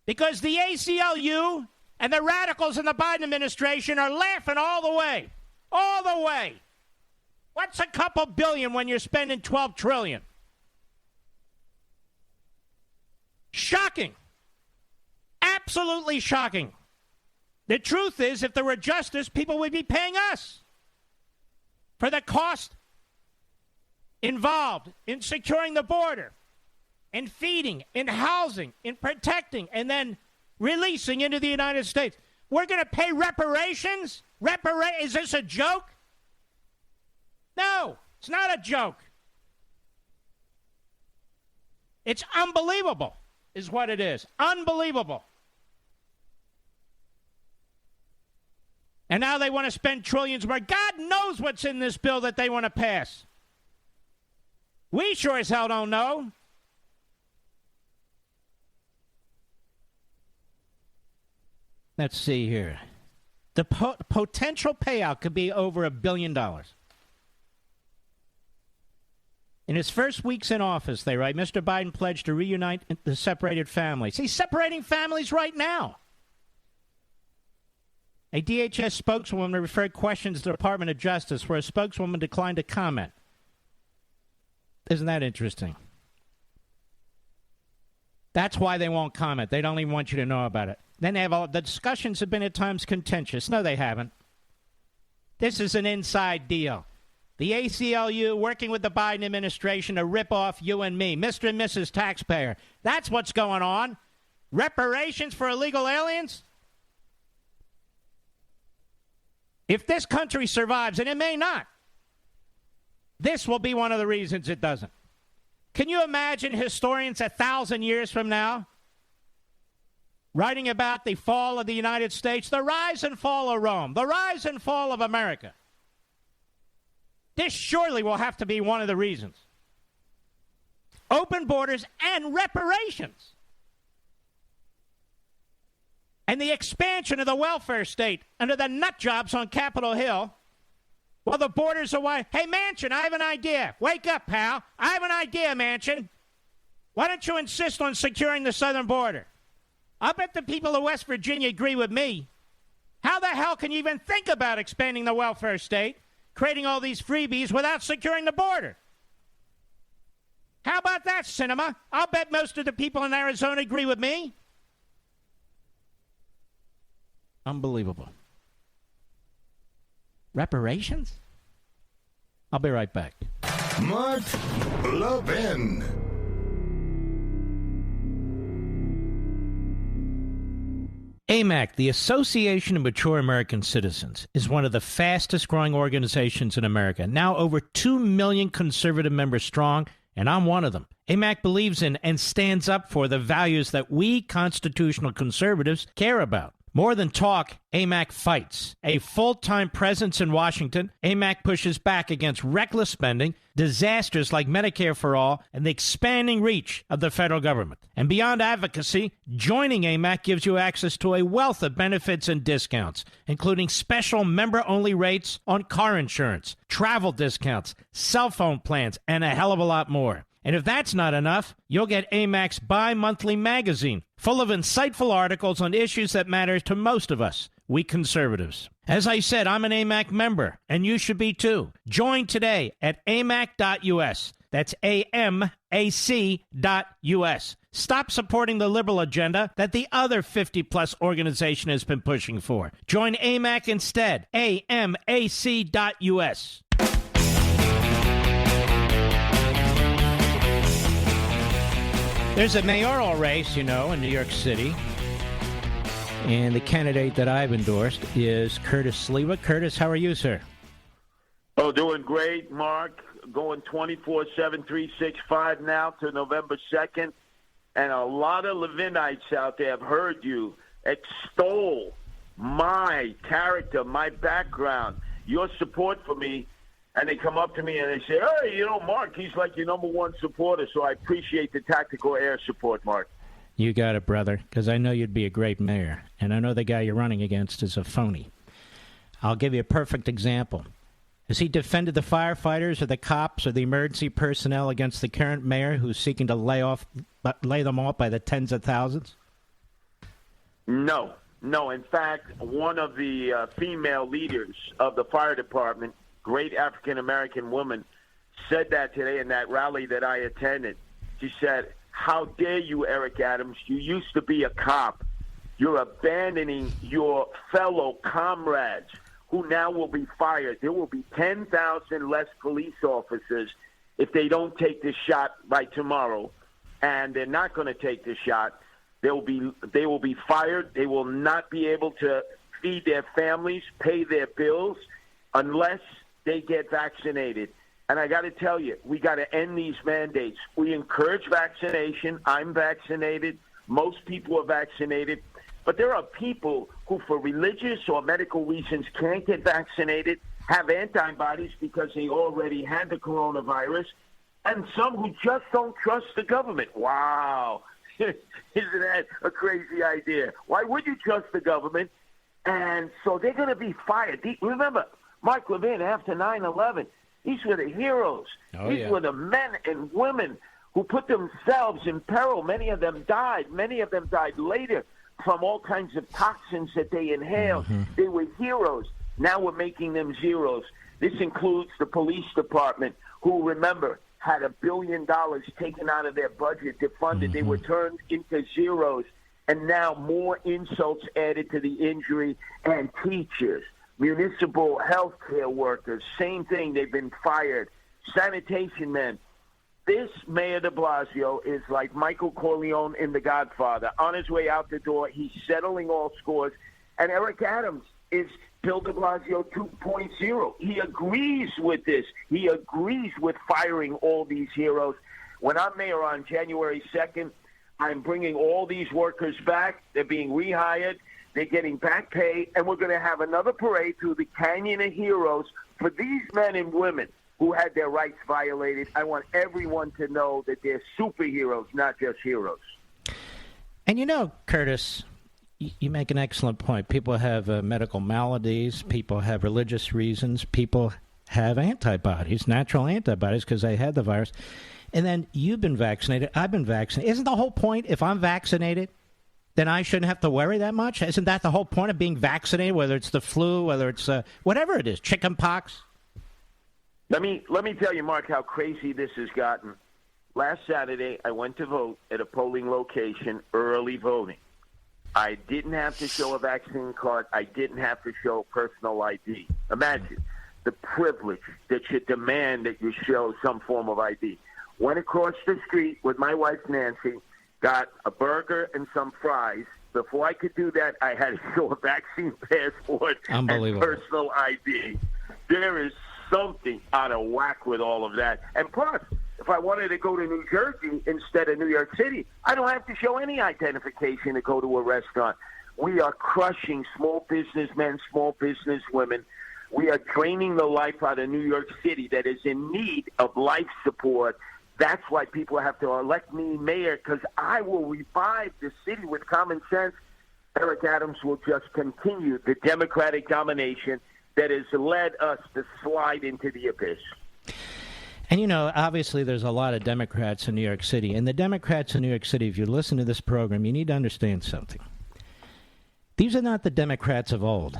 Speaker 1: Because the ACLU and the radicals in the Biden administration are laughing all the way. All the way. What's a couple billion when you're spending $12 trillion? Shocking. Absolutely shocking. The truth is, if there were justice, people would be paying us for the cost involved in securing the border, in feeding, in housing, in protecting, and then releasing into the United States. We're going to pay reparations? Is this a joke? No, it's not a joke. It's unbelievable, is what it is. Unbelievable. And now they want to spend trillions more. God knows what's in this bill that they want to pass. We sure as hell don't know. Let's see here. The potential payout could be over $1 billion. In his first weeks in office, they write, Mr. Biden pledged to reunite the separated families. He's separating families right now. A DHS spokeswoman referred questions to the Department of Justice, where a spokeswoman declined to comment. Isn't that interesting? That's why they won't comment. They don't even want you to know about it. Then they have the discussions have been at times contentious. No, they haven't. This is an inside deal. The ACLU working with the Biden administration to rip off you and me, Mr. and Mrs. Taxpayer. That's what's going on. Reparations for illegal aliens? If this country survives, and it may not, this will be one of the reasons it doesn't. Can you imagine historians 1,000 years from now writing about the fall of the United States, the rise and fall of Rome, the rise and fall of America? This surely will have to be one of the reasons. Open borders and reparations. And the expansion of the welfare state under the nut jobs on Capitol Hill, while the borders are wide. Hey, Manchin, I have an idea. Wake up, pal. I have an idea, Manchin. Why don't you insist on securing the southern border? I'll bet the people of West Virginia agree with me. How the hell can you even think about expanding the welfare state, creating all these freebies without securing the border? How about that, Cinema? I'll bet most of the people in Arizona agree with me. Unbelievable. Reparations? I'll be right back.
Speaker 2: Mark Levin.
Speaker 1: AMAC, the Association of Mature American Citizens, is one of the fastest growing organizations in America. Now over 2 million conservative members strong, and I'm one of them. AMAC believes in and stands up for the values that we constitutional conservatives care about. More than talk, AMAC fights. A full-time presence in Washington, AMAC pushes back against reckless spending, disasters like Medicare for All, and the expanding reach of the federal government. And beyond advocacy, joining AMAC gives you access to a wealth of benefits and discounts, including special member-only rates on car insurance, travel discounts, cell phone plans, and a hell of a lot more. And if that's not enough, you'll get AMAC's bi-monthly magazine, full of insightful articles on issues that matter to most of us. we conservatives. As I said, I'm an AMAC member, and you should be too. Join today at amac.us. That's AMAC.us. Stop supporting the liberal agenda that the other 50-plus organization has been pushing for. Join AMAC instead. AMAC.us. There's a mayoral race, in New York City. And the candidate that I've endorsed is Curtis Sliwa. Curtis, how are you, sir?
Speaker 14: Oh, doing great, Mark. Going 24/7, 365 now to November 2nd. And a lot of Levinites out there have heard you extol my character, my background, your support for me. And they come up to me and they say, hey, Mark, he's like your number one supporter. So I appreciate the tactical air support, Mark.
Speaker 1: You got it, brother, because I know you'd be a great mayor. And I know the guy you're running against is a phony. I'll give you a perfect example. Has he defended the firefighters or the cops or the emergency personnel against the current mayor who's seeking to lay them off by the tens of thousands?
Speaker 14: No. In fact, one of the female leaders of the fire department, great African-American woman, said that today in that rally that I attended. She said, how dare you, Eric Adams? You used to be a cop. You're abandoning your fellow comrades who now will be fired. There will be 10,000 less police officers if they don't take this shot by tomorrow, and they're not going to take the shot. They will be fired. They will not be able to feed their families, pay their bills, unless they get vaccinated. And I got to tell you, we got to end these mandates. We encourage vaccination. I'm vaccinated. Most people are vaccinated. But there are people who, for religious or medical reasons, can't get vaccinated, have antibodies because they already had the coronavirus, and some who just don't trust the government. Wow. Isn't that a crazy idea? Why would you trust the government? And so they're going to be fired. Remember, Mark Levin, after 9/11, these were the heroes. These were the men and women who put themselves in peril. Many of them died. Many of them died later from all kinds of toxins that they inhaled. They were heroes. Now we're making them zeros. This includes the police department, who, remember, had $1 billion taken out of their budget to fund it. They were turned into zeros, and now more insults added to the injury. And teachers, municipal health care workers, same thing, they've been fired. Sanitation men. This Mayor de Blasio is like Michael Corleone in The Godfather. On his way out the door, he's settling all scores. And Eric Adams is Bill de Blasio 2.0. He agrees with this. He agrees with firing all these heroes. When I'm mayor on January 2nd, I'm bringing all these workers back. They're being rehired. They're getting back pay. And we're going to have another parade through the Canyon of Heroes for these men and women who had their rights violated. I want everyone to know that they're superheroes, not just heroes.
Speaker 1: And Curtis, you make an excellent point. People have medical maladies. People have religious reasons. People have antibodies, natural antibodies, because they had the virus. And then you've been vaccinated. I've been vaccinated. Isn't the whole point, if I'm vaccinated, then I shouldn't have to worry that much? Isn't that the whole point of being vaccinated, whether it's the flu, whether it's whatever it is, chicken pox?
Speaker 14: Let me tell you, Mark, how crazy this has gotten. Last Saturday, I went to vote at a polling location, early voting. I didn't have to show a vaccine card. I didn't have to show personal ID. Imagine the privilege that should demand that you show some form of ID. Went across the street with my wife, Nancy, got a burger and some fries. Before I could do that, I had to show a vaccine passport and personal ID. There is something out of whack with all of that. And plus, if I wanted to go to New Jersey instead of New York City, I don't have to show any identification to go to a restaurant. We are crushing small businessmen, small businesswomen. We are draining the life out of New York City that is in need of life support. That's why people have to elect me mayor, because I will revive the city with common sense. Eric Adams will just continue the Democratic domination that has led us to slide into the abyss.
Speaker 1: And, obviously there's a lot of Democrats in New York City. And the Democrats in New York City, if you listen to this program, you need to understand something. These are not the Democrats of old.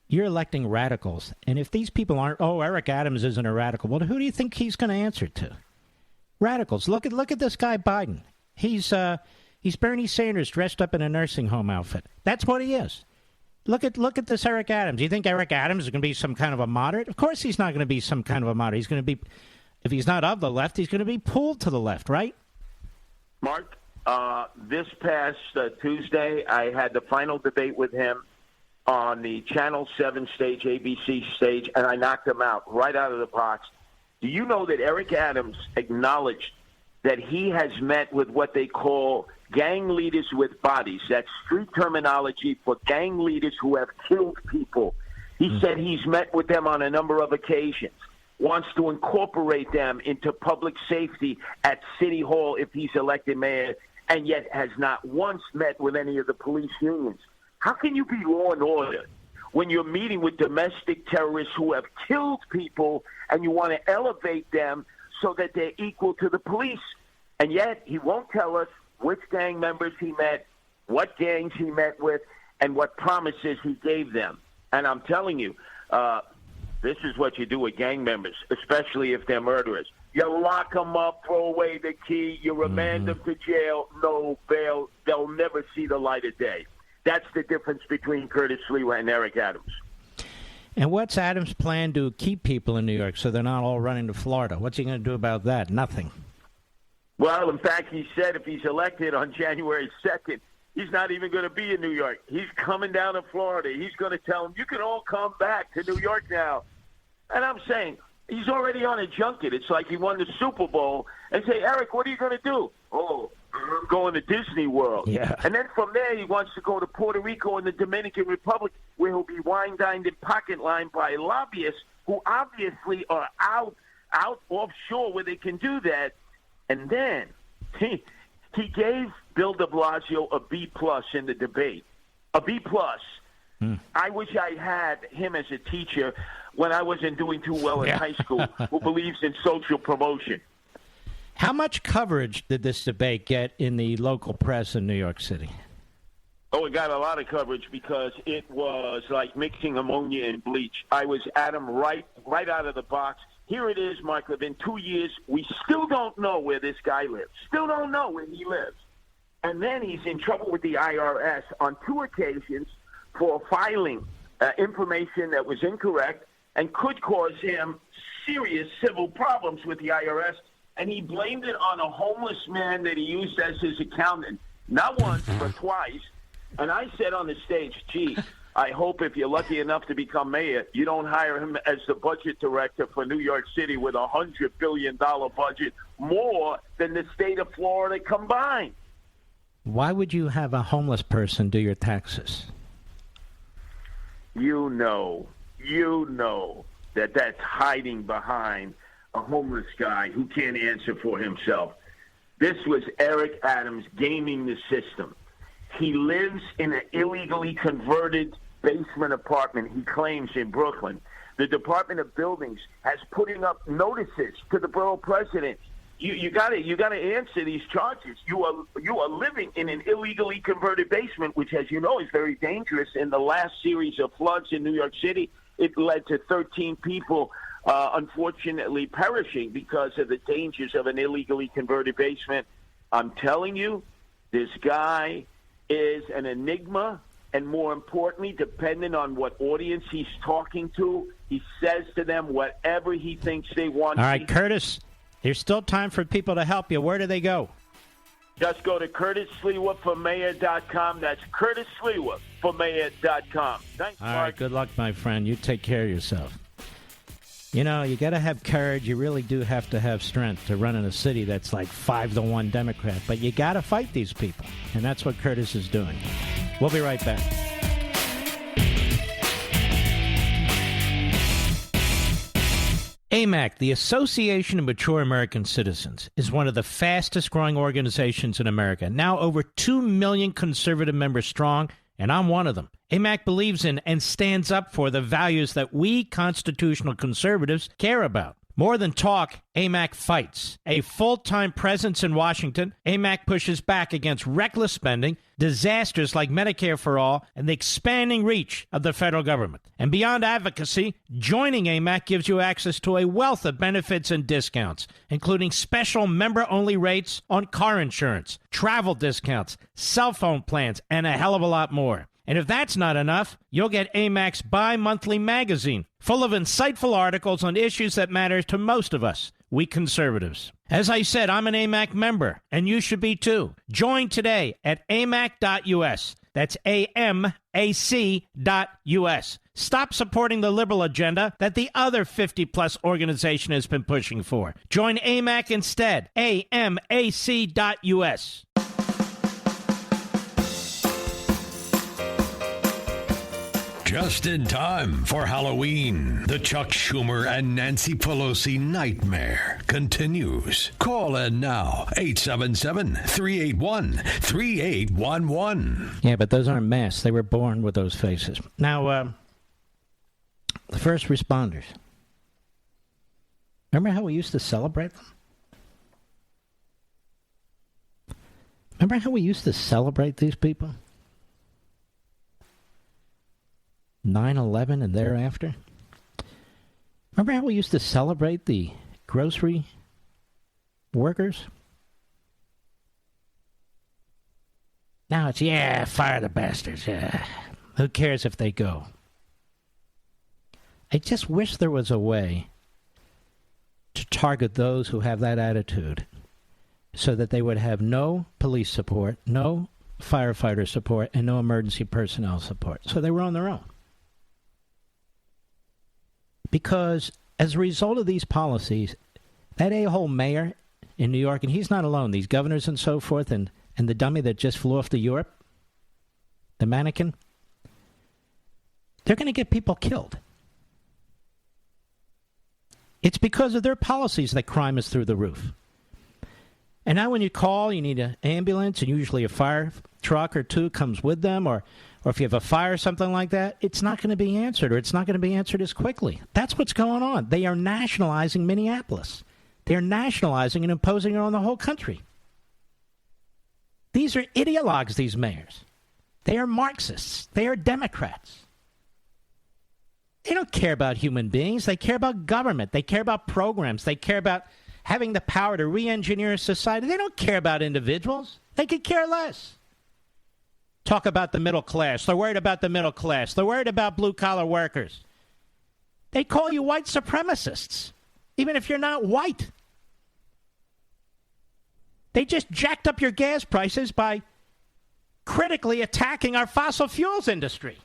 Speaker 1: You're electing radicals. And if these people aren't, Eric Adams isn't a radical, well, who do you think he's going to answer to? Radicals. Look at this guy Biden. He's Bernie Sanders dressed up in a nursing home outfit. That's what he is. Look at this Eric Adams. You think Eric Adams is going to be some kind of a moderate? Of course he's not going to be some kind of a moderate. He's going to be, if he's not of the left, he's going to be pulled to the left, right?
Speaker 14: Mark, this past Tuesday, I had the final debate with him on the Channel 7 stage, ABC stage, and I knocked him out right out of the box. Do you know that Eric Adams acknowledged that he has met with what they call gang leaders with bodies? That's street terminology for gang leaders who have killed people. He said he's met with them on a number of occasions, wants to incorporate them into public safety at City Hall if he's elected mayor, and yet has not once met with any of the police unions. How can you be law and order when you're meeting with domestic terrorists who have killed people and you want to elevate them so that they're equal to the police? And yet he won't tell us which gang members he met, what gangs he met with, and what promises he gave them. And I'm telling you, this is what you do with gang members, especially if they're murderers. You lock them up, throw away the key, you remand them to jail, no bail. They'll never see the light of day. That's the difference between Curtis Sliwa and Eric Adams.
Speaker 1: And what's Adams' plan to keep people in New York so they're not all running to Florida? What's he going to do about that? Nothing.
Speaker 14: Well, in fact, he said if he's elected on January 2nd, he's not even going to be in New York. He's coming down to Florida. He's going to tell them, you can all come back to New York now. And I'm saying, he's already on a junket. It's like he won the Super Bowl and say, Eric, what are you going to do? Oh, I'm going to Disney World.
Speaker 1: Yeah.
Speaker 14: And then from there, he wants to go to Puerto Rico and the Dominican Republic, where he'll be wine-dined and pocket-lined by lobbyists who obviously are out offshore where they can do that. And then he gave Bill de Blasio a B+ in the debate, a B+. I wish I had him as a teacher when I wasn't doing too well in high school, who believes in social promotion.
Speaker 1: How much coverage did this debate get in the local press in New York City?
Speaker 14: Oh, it got a lot of coverage because it was like mixing ammonia and bleach. I was at him right out of the box. Here it is, Mike. Within 2 years, we still don't know where this guy lives. Still don't know where he lives. And then he's in trouble with the IRS on 2 occasions for filing information that was incorrect and could cause him serious civil problems with the IRS. And he blamed it on a homeless man that he used as his accountant, not once, but twice. And I said on the stage, gee, I hope if you're lucky enough to become mayor, you don't hire him as the budget director for New York City with a $100 billion budget, more than the state of Florida combined.
Speaker 1: Why would you have a homeless person do your taxes?
Speaker 14: You know that that's hiding behind a homeless guy who can't answer for himself. This was Eric Adams gaming the system. He lives in an illegally converted basement apartment, he claims, in Brooklyn. The Department of Buildings has putting up notices to the borough president. You got to answer these charges. You are living in an illegally converted basement, which, as you know, is very dangerous. In the last series of floods in New York City, it led to 13 people unfortunately perishing because of the dangers of an illegally converted basement. I'm telling you, this guy is an enigma, and more importantly, depending on what audience he's talking to, he says to them whatever he thinks they want.
Speaker 1: All right, Curtis, there's still time for people to help you. Where do they go?
Speaker 14: Just go to CurtisSliwaForMayor.com. That's CurtisSliwaForMayor.com. Thanks, Mark.
Speaker 1: All right, good luck, my friend. You take care of yourself. You know, you got to have courage. You really do have to have strength to run in a city that's like 5-1 Democrat. But you got to fight these people, and that's what Curtis is doing. We'll be right back. AMAC, the Association of Mature American Citizens, is one of the fastest-growing organizations in America. Now over 2 million conservative members strong, and I'm one of them. AMAC believes in and stands up for the values that we constitutional conservatives care about. More than talk, AMAC fights. A full-time presence in Washington, AMAC pushes back against reckless spending, disasters like Medicare for All, and the expanding reach of the federal government. And beyond advocacy, joining AMAC gives you access to a wealth of benefits and discounts, including special member-only rates on car insurance, travel discounts, cell phone plans, and a hell of a lot more. And if that's not enough, you'll get AMAC's bi-monthly magazine, full of insightful articles on issues that matter to most of us, we conservatives. As I said, I'm an AMAC member, and you should be too. Join today at amac.us. That's AMAC.us. Stop supporting the liberal agenda that the other 50-plus organization has been pushing for. Join AMAC instead. AMAC.us.
Speaker 4: Just in time for Halloween, the Chuck Schumer and Nancy Pelosi nightmare continues. Call in now, 877-381-3811.
Speaker 1: Yeah, but those aren't masks. They were born with those faces. Now, the first responders. Remember how we used to celebrate them? Remember how we used to celebrate these people? 9/11 and thereafter? Remember how we used to celebrate the grocery workers? Now it's, yeah, fire the bastards. Yeah. Who cares if they go? I just wish there was a way to target those who have that attitude so that they would have no police support, no firefighter support, and no emergency personnel support. So they were on their own. Because as a result of these policies, that a-hole mayor in New York, and he's not alone, these governors and so forth, and the dummy that just flew off to Europe, the mannequin, they're going to get people killed. It's because of their policies that crime is through the roof. And now when you call, you need an ambulance, and usually a fire truck or two comes with them, or if you have a fire or something like that, it's not going to be answered, or it's not going to be answered as quickly. That's what's going on. They are nationalizing Minneapolis. They're nationalizing and imposing it on the whole country. These are ideologues, these mayors. They are Marxists. They are Democrats. They don't care about human beings. They care about government. They care about programs. They care about having the power to re-engineer society. They don't care about individuals. They could care less. Talk about the middle class. They're worried about the middle class. They're worried about blue-collar workers. They call you white supremacists, even if you're not white. They just jacked up your gas prices by critically attacking our fossil fuels industry.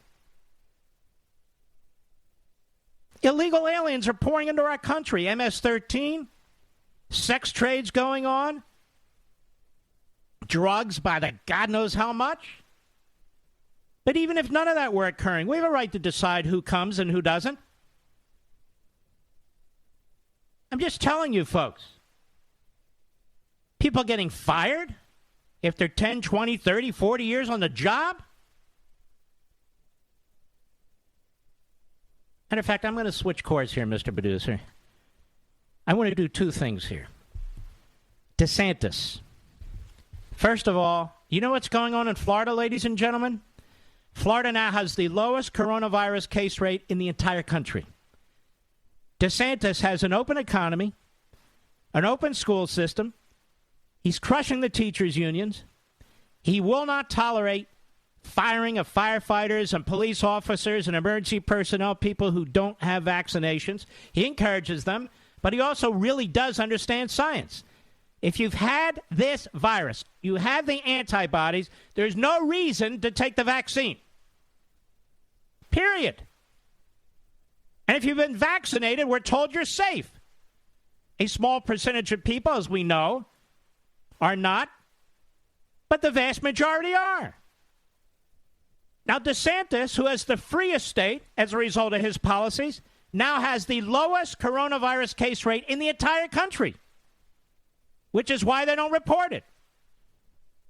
Speaker 1: Illegal aliens are pouring into our country. MS-13, sex trades going on, drugs by the God knows how much. But even if none of that were occurring, we have a right to decide who comes and who doesn't. I'm just telling you, folks. People getting fired if they're 10, 20, 30, 40 years on the job? Matter of fact, I'm going to switch course here, Mr. Producer. I want to do two things here. DeSantis. First of all, you know what's going on in Florida, ladies and gentlemen? Florida now has the lowest coronavirus case rate in the entire country. DeSantis has an open economy, an open school system. He's crushing the teachers' unions. He will not tolerate firing of firefighters and police officers and emergency personnel, people who don't have vaccinations. He encourages them, but he also really does understand science. If you've had this virus, you have the antibodies, there's no reason to take the vaccine. Period. And if you've been vaccinated, we're told you're safe. A small percentage of people, as we know, are not, but the vast majority are. Now, DeSantis, who has the freest state as a result of his policies, now has the lowest coronavirus case rate in the entire country, which is why they don't report it.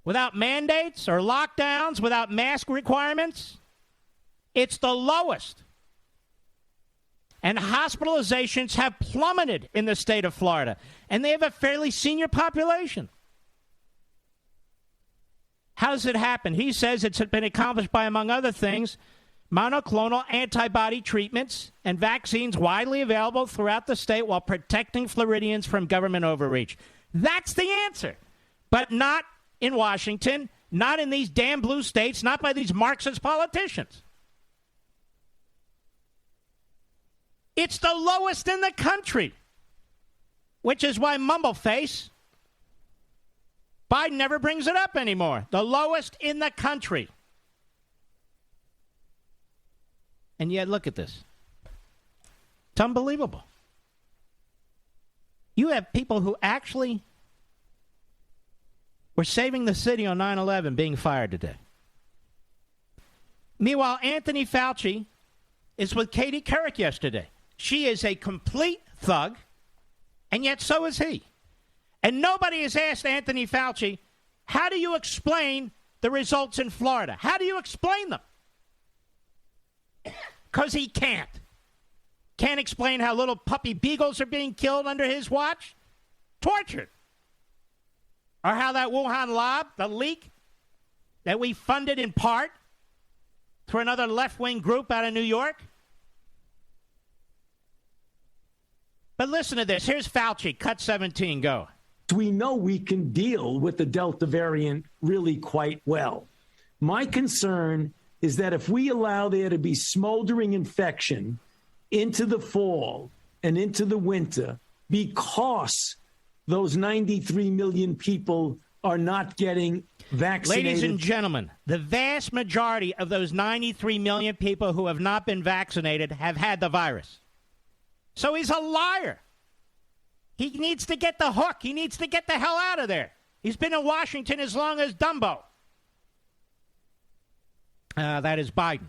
Speaker 1: Without mandates or lockdowns, without mask requirements, it's the lowest. And hospitalizations have plummeted in the state of Florida. And they have a fairly senior population. How does it happen? He says it's been accomplished by, among other things, monoclonal antibody treatments and vaccines widely available throughout the state while protecting Floridians from government overreach. That's the answer. But not in Washington, not in these damn blue states, not by these Marxist politicians. It's the lowest in the country, which is why Mumbleface, Biden never brings it up anymore. The lowest in the country. And yet, look at this. It's unbelievable. You have people who actually were saving the city on 9/11 being fired today. Meanwhile, Anthony Fauci is with Katie Couric yesterday. She is a complete thug, and yet so is he. And nobody has asked Anthony Fauci, how do you explain the results in Florida? How do you explain them? Because he can't. Can't explain how little puppy beagles are being killed under his watch? Tortured. Or how that Wuhan lab, the leak that we funded in part through another left-wing group out of New York. But listen to this. Here's Fauci. Cut 17. Go.
Speaker 15: We know we can deal with the Delta variant really quite well. My concern is that if we allow there to be smoldering infection into the fall and into the winter because those 93 million people are not getting vaccinated.
Speaker 1: Ladies and gentlemen, the vast majority of those 93 million people who have not been vaccinated have had the virus. So he's a liar. He needs to get the hook. He needs to get the hell out of there. He's been in Washington as long as Dumbo. That is Biden.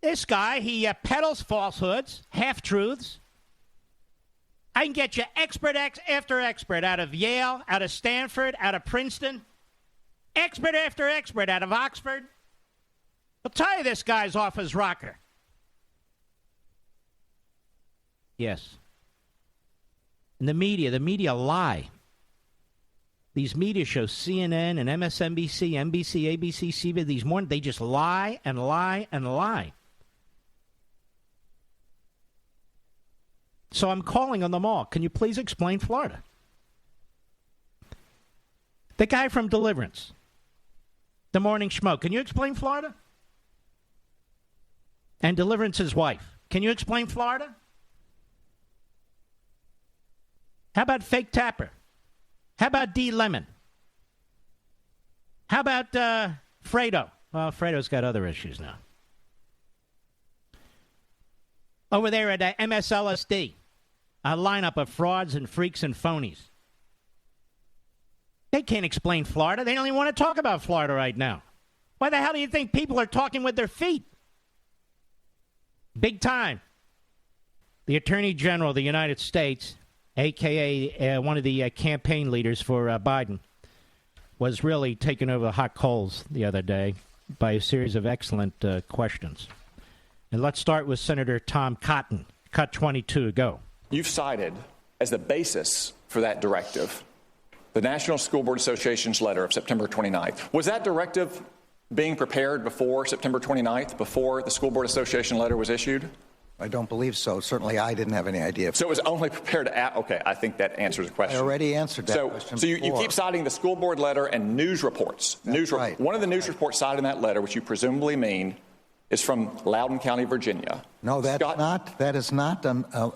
Speaker 1: This guy, he peddles falsehoods, half-truths. I can get you expert after expert out of Yale, out of Stanford, out of Princeton. Expert after expert out of Oxford. I'll tell you this guy's off his rocker. Yes. And the media lie. These media shows, CNN and MSNBC, NBC, ABC, CBS, these morning, they just lie and lie and lie. So I'm calling on them all. Can you please explain Florida? The guy from Deliverance, the Morning Schmo, can you explain Florida? And Deliverance's wife, can you explain Florida? How about Fake Tapper? How about D. Lemon? How about Fredo? Well, Fredo's got other issues now. Over there at MSLSD, a lineup of frauds and freaks and phonies. They can't explain Florida. They don't even want to talk about Florida right now. Why the hell do you think people are talking with their feet? Big time. The Attorney General of the United States, a.k.a. one of the campaign leaders for Biden, was really taken over the hot coals the other day by a series of excellent questions. And let's start with Senator Tom Cotton. Cut 22, go.
Speaker 16: You've cited as the basis for that directive the National School Board Association's letter of September 29th. Was that directive being prepared before September 29th, before the School Board Association letter was issued?
Speaker 6: I don't believe so. Certainly I didn't have any idea.
Speaker 16: So it was only prepared okay, I think that answers the question.
Speaker 6: I already answered that question
Speaker 16: So you keep citing the school board letter and news reports.
Speaker 6: That's right.
Speaker 16: One of the news reports cited in that letter, which you presumably mean, is from Loudoun County, Virginia.
Speaker 6: No, that is not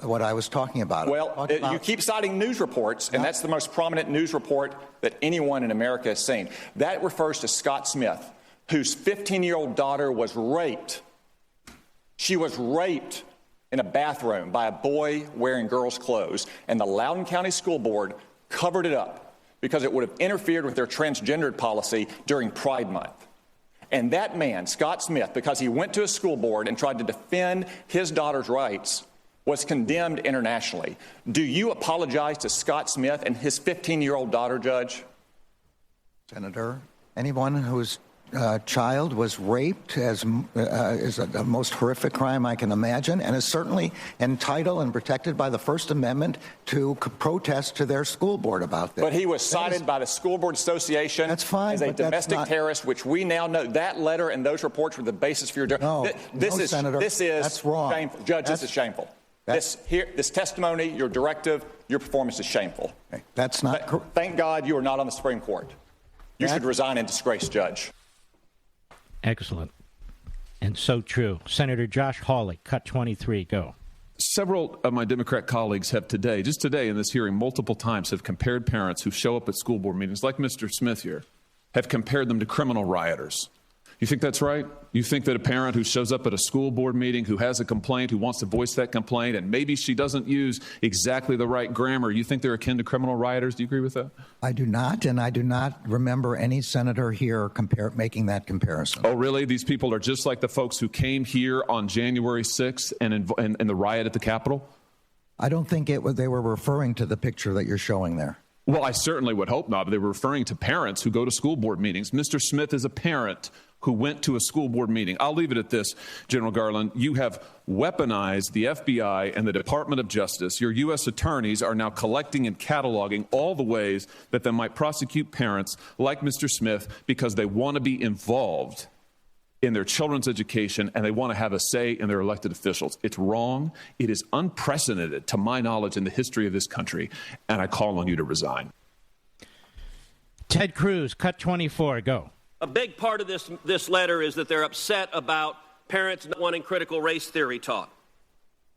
Speaker 6: what I was talking about.
Speaker 16: Well, you keep citing news reports, and that's the most prominent news report that anyone in America has seen. That refers to Scott Smith, whose 15-year-old daughter was raped. She was raped in a bathroom by a boy wearing girls' clothes, and the Loudoun County School Board covered it up because it would have interfered with their transgendered policy during Pride Month. And that man, Scott Smith, because he went to a school board and tried to defend his daughter's rights, was condemned internationally. Do you apologize to Scott Smith and his 15-year-old daughter, Judge?
Speaker 6: Senator, anyone who's child was raped is the most horrific crime I can imagine, and is certainly entitled and protected by the First Amendment to protest to their school board about this.
Speaker 16: But he was cited by the School Board Association as a domestic terrorist, which we now know that letter and those reports were the basis for your...
Speaker 6: Senator,
Speaker 16: that's wrong. Shameful. Judge, this is shameful. This testimony, your directive, your performance is shameful.
Speaker 6: Okay, that's not...
Speaker 16: Thank God you are not on the Supreme Court. You should resign in disgrace, Judge.
Speaker 1: Excellent. And so true. Senator Josh Hawley, cut 23, go.
Speaker 17: Several of my Democrat colleagues have just today in this hearing, multiple times have compared parents who show up at school board meetings, like Mr. Smith here, have compared them to criminal rioters. You think that's right? You think that a parent who shows up at a school board meeting, who has a complaint, who wants to voice that complaint, and maybe she doesn't use exactly the right grammar, you think they're akin to criminal rioters? Do you agree with that?
Speaker 6: I do not, and I do not remember any senator here making that comparison.
Speaker 17: Oh, really? These people are just like the folks who came here on January 6th and in the riot at the Capitol?
Speaker 6: I don't think they were referring to the picture that you're showing there.
Speaker 17: Well, I certainly would hope not, but they were referring to parents who go to school board meetings. Mr. Smith is a parent who went to a school board meeting. I'll leave it at this, General Garland. You have weaponized the FBI and the Department of Justice. Your U.S. attorneys are now collecting and cataloging all the ways that they might prosecute parents like Mr. Smith because they want to be involved in their children's education and they want to have a say in their elected officials. It's wrong. It is unprecedented, to my knowledge, in the history of this country, and I call on you to resign.
Speaker 1: Ted Cruz, cut 24, go.
Speaker 18: A big part of this letter is that they're upset about parents not wanting critical race theory taught.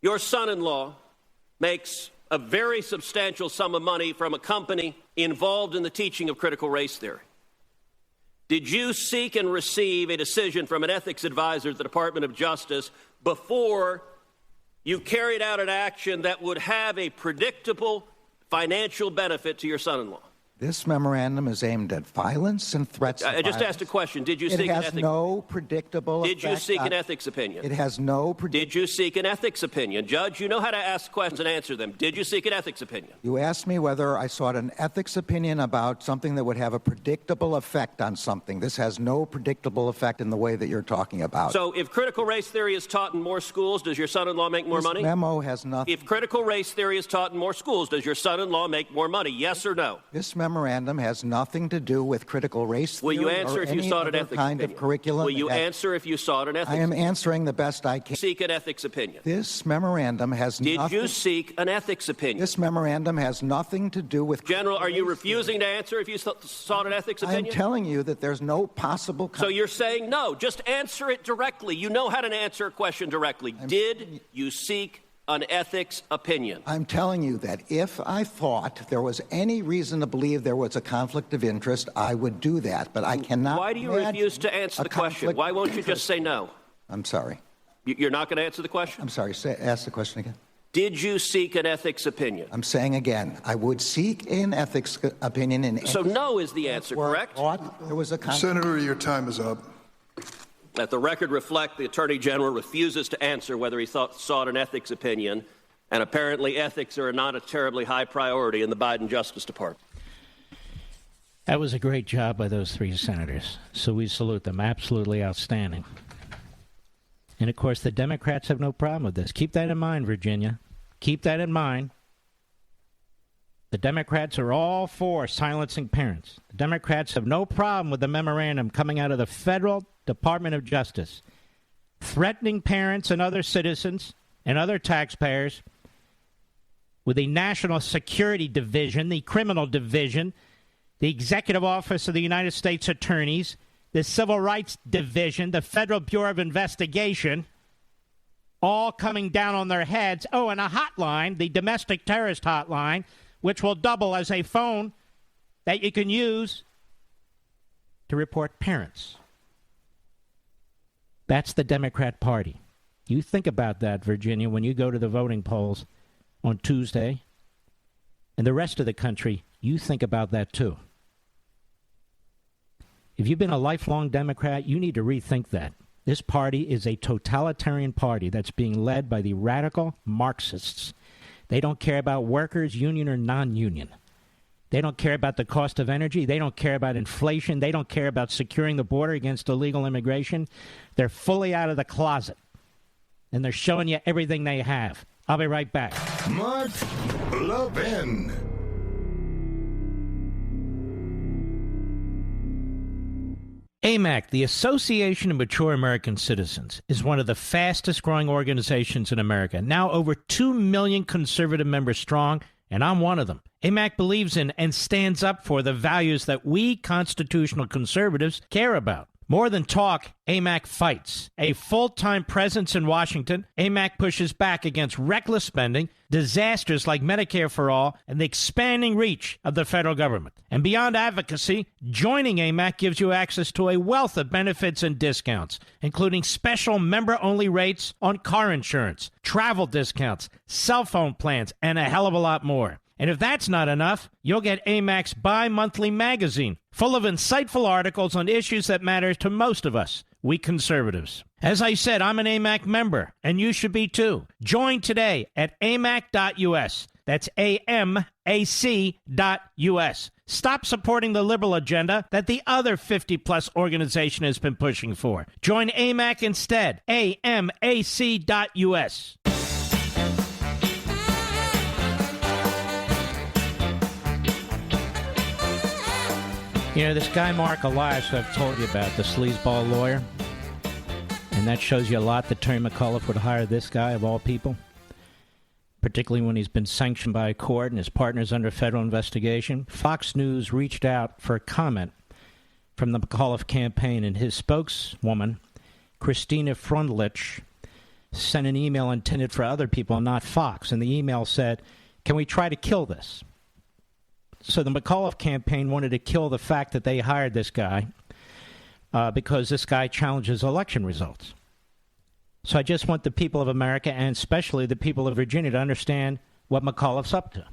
Speaker 18: Your son-in-law makes a very substantial sum of money from a company involved in the teaching of critical race theory. Did you seek and receive a decision from an ethics advisor at the Department of Justice before you carried out an action that would have a predictable financial benefit to your son-in-law?
Speaker 6: This memorandum is aimed at violence and threats of
Speaker 18: I just
Speaker 6: violence.
Speaker 18: asked a question. Did you seek an ethics?
Speaker 6: It has no predictable
Speaker 18: Did you
Speaker 6: effect
Speaker 18: seek an ethics opinion?
Speaker 6: It has no
Speaker 18: Did you seek an ethics opinion? Judge, you know how to ask questions and answer them. Did you seek an ethics opinion?
Speaker 6: You asked me whether I sought an ethics opinion about something that would have a predictable effect on something. This has no predictable effect in the way that you're talking about.
Speaker 18: So if critical race theory is taught in more schools, does your son-in-law make more money?
Speaker 6: This memo has nothing.
Speaker 18: If critical race theory is taught in more schools, does your son-in-law make more money? Yes or no?
Speaker 6: This memorandum has nothing to do with critical race theory.
Speaker 18: Will you answer if you sought an ethics
Speaker 6: kind
Speaker 18: opinion?
Speaker 6: of curriculum.
Speaker 18: Will you answer if you sought an ethics opinion?
Speaker 6: I am answering the best I can.
Speaker 18: Seek an ethics opinion.
Speaker 6: This memorandum has nothing.
Speaker 18: Did you seek an ethics opinion?
Speaker 6: This memorandum has nothing to do with.
Speaker 18: General, are you refusing to answer if you sought an ethics opinion?
Speaker 6: I'm telling you that there's no possible.
Speaker 18: So you're saying no. Just answer it directly. You know how to answer a question directly. Did you seek an ethics opinion?
Speaker 6: I'm telling you that if I thought there was any reason to believe there was a conflict of interest, I would do that. But I cannot.
Speaker 18: Why do you refuse to answer the question? Why won't you just say no?
Speaker 6: I'm sorry.
Speaker 18: You're not going to answer the question?
Speaker 6: I'm sorry. Ask the question again.
Speaker 18: Did you seek an ethics opinion?
Speaker 6: I'm saying again, I would seek an ethics opinion in.
Speaker 18: So no is the answer, correct?
Speaker 6: There was a
Speaker 5: Senator, your time is up.
Speaker 18: Let the record reflect the Attorney General refuses to answer whether he sought an ethics opinion, and apparently ethics are not a terribly high priority in the Biden Justice Department.
Speaker 1: That was a great job by those three senators, so we salute them. Absolutely outstanding. And, of course, the Democrats have no problem with this. Keep that in mind, Virginia. Keep that in mind. The Democrats are all for silencing parents. The Democrats have no problem with the memorandum coming out of the Federal Department of Justice, threatening parents and other citizens and other taxpayers with the National Security Division, the Criminal Division, the Executive Office of the United States Attorneys, the Civil Rights Division, the Federal Bureau of Investigation, all coming down on their heads. Oh, and a hotline, the domestic terrorist hotline, which will double as a phone that you can use to report parents. That's the Democrat Party. You think about that, Virginia, when you go to the voting polls on Tuesday. And the rest of the country, you think about that too. If you've been a lifelong Democrat, you need to rethink that. This party is a totalitarian party that's being led by the radical Marxists. They don't care about workers, union or non-union. They don't care about the cost of energy. They don't care about inflation. They don't care about securing the border against illegal immigration. They're fully out of the closet. And they're showing you everything they have. I'll be right back.
Speaker 2: Mark Levin.
Speaker 1: AMAC, the Association of Mature American Citizens, is one of the fastest growing organizations in America. Now over 2 million conservative members strong, and I'm one of them. AMAC believes in and stands up for the values that we constitutional conservatives care about. More than talk, AMAC fights. A full-time presence in Washington, AMAC pushes back against reckless spending, disasters like Medicare for All, and the expanding reach of the federal government. And beyond advocacy, joining AMAC gives you access to a wealth of benefits and discounts, including special member-only rates on car insurance, travel discounts, cell phone plans, and a hell of a lot more. And if that's not enough, you'll get AMAC's bi-monthly magazine, full of insightful articles on issues that matter to most of us, we conservatives. As I said, I'm an AMAC member, and you should be too. Join today at amac.us. That's AMAC.us. Stop supporting the liberal agenda that the other 50-plus organization has been pushing for. Join AMAC instead. AMAC.us. You know, this guy, Mark Elias, who I've told you about, the sleazeball lawyer, and that shows you a lot that Terry McAuliffe would hire this guy, of all people, particularly when he's been sanctioned by a court and his partner's under federal investigation. Fox News reached out for a comment from the McAuliffe campaign, and his spokeswoman, Christina Frundlich, sent an email intended for other people, not Fox, and the email said, "Can we try to kill this?" So the McAuliffe campaign wanted to kill the fact that they hired this guy because this guy challenges election results. So I just want the people of America, and especially the people of Virginia, to understand what McAuliffe's up to,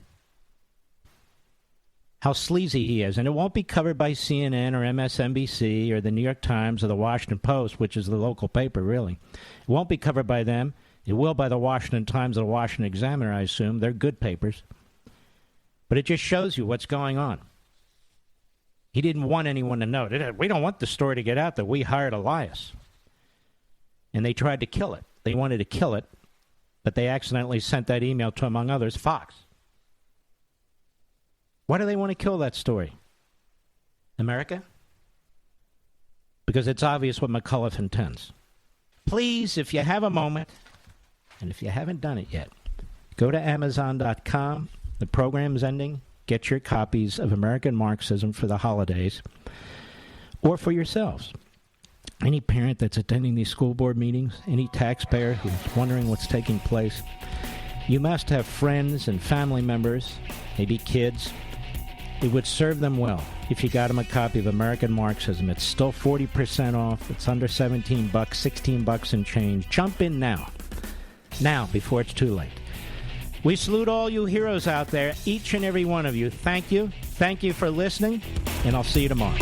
Speaker 1: how sleazy he is. And it won't be covered by CNN or MSNBC or the New York Times or the Washington Post, which is the local paper, really. It won't be covered by them. It will by the Washington Times or the Washington Examiner, I assume. They're good papers. But it just shows you what's going on. He didn't want anyone to know. We don't want the story to get out that we hired Elias. And they tried to kill it. They wanted to kill it, but they accidentally sent that email to, among others, Fox. Why do they want to kill that story? America? Because it's obvious what McAuliffe intends. Please, if you have a moment, and if you haven't done it yet, go to Amazon.com. The program's ending. Get your copies of American Marxism for the holidays or for yourselves. Any parent that's attending these school board meetings, any taxpayer who's wondering what's taking place, you must have friends and family members, maybe kids. It would serve them well if you got them a copy of American Marxism. It's still 40% off. It's under $17, $16 and change. Jump in now. Now, before it's too late. We salute all you heroes out there, each and every one of you. Thank you. Thank you for listening, and I'll see you tomorrow.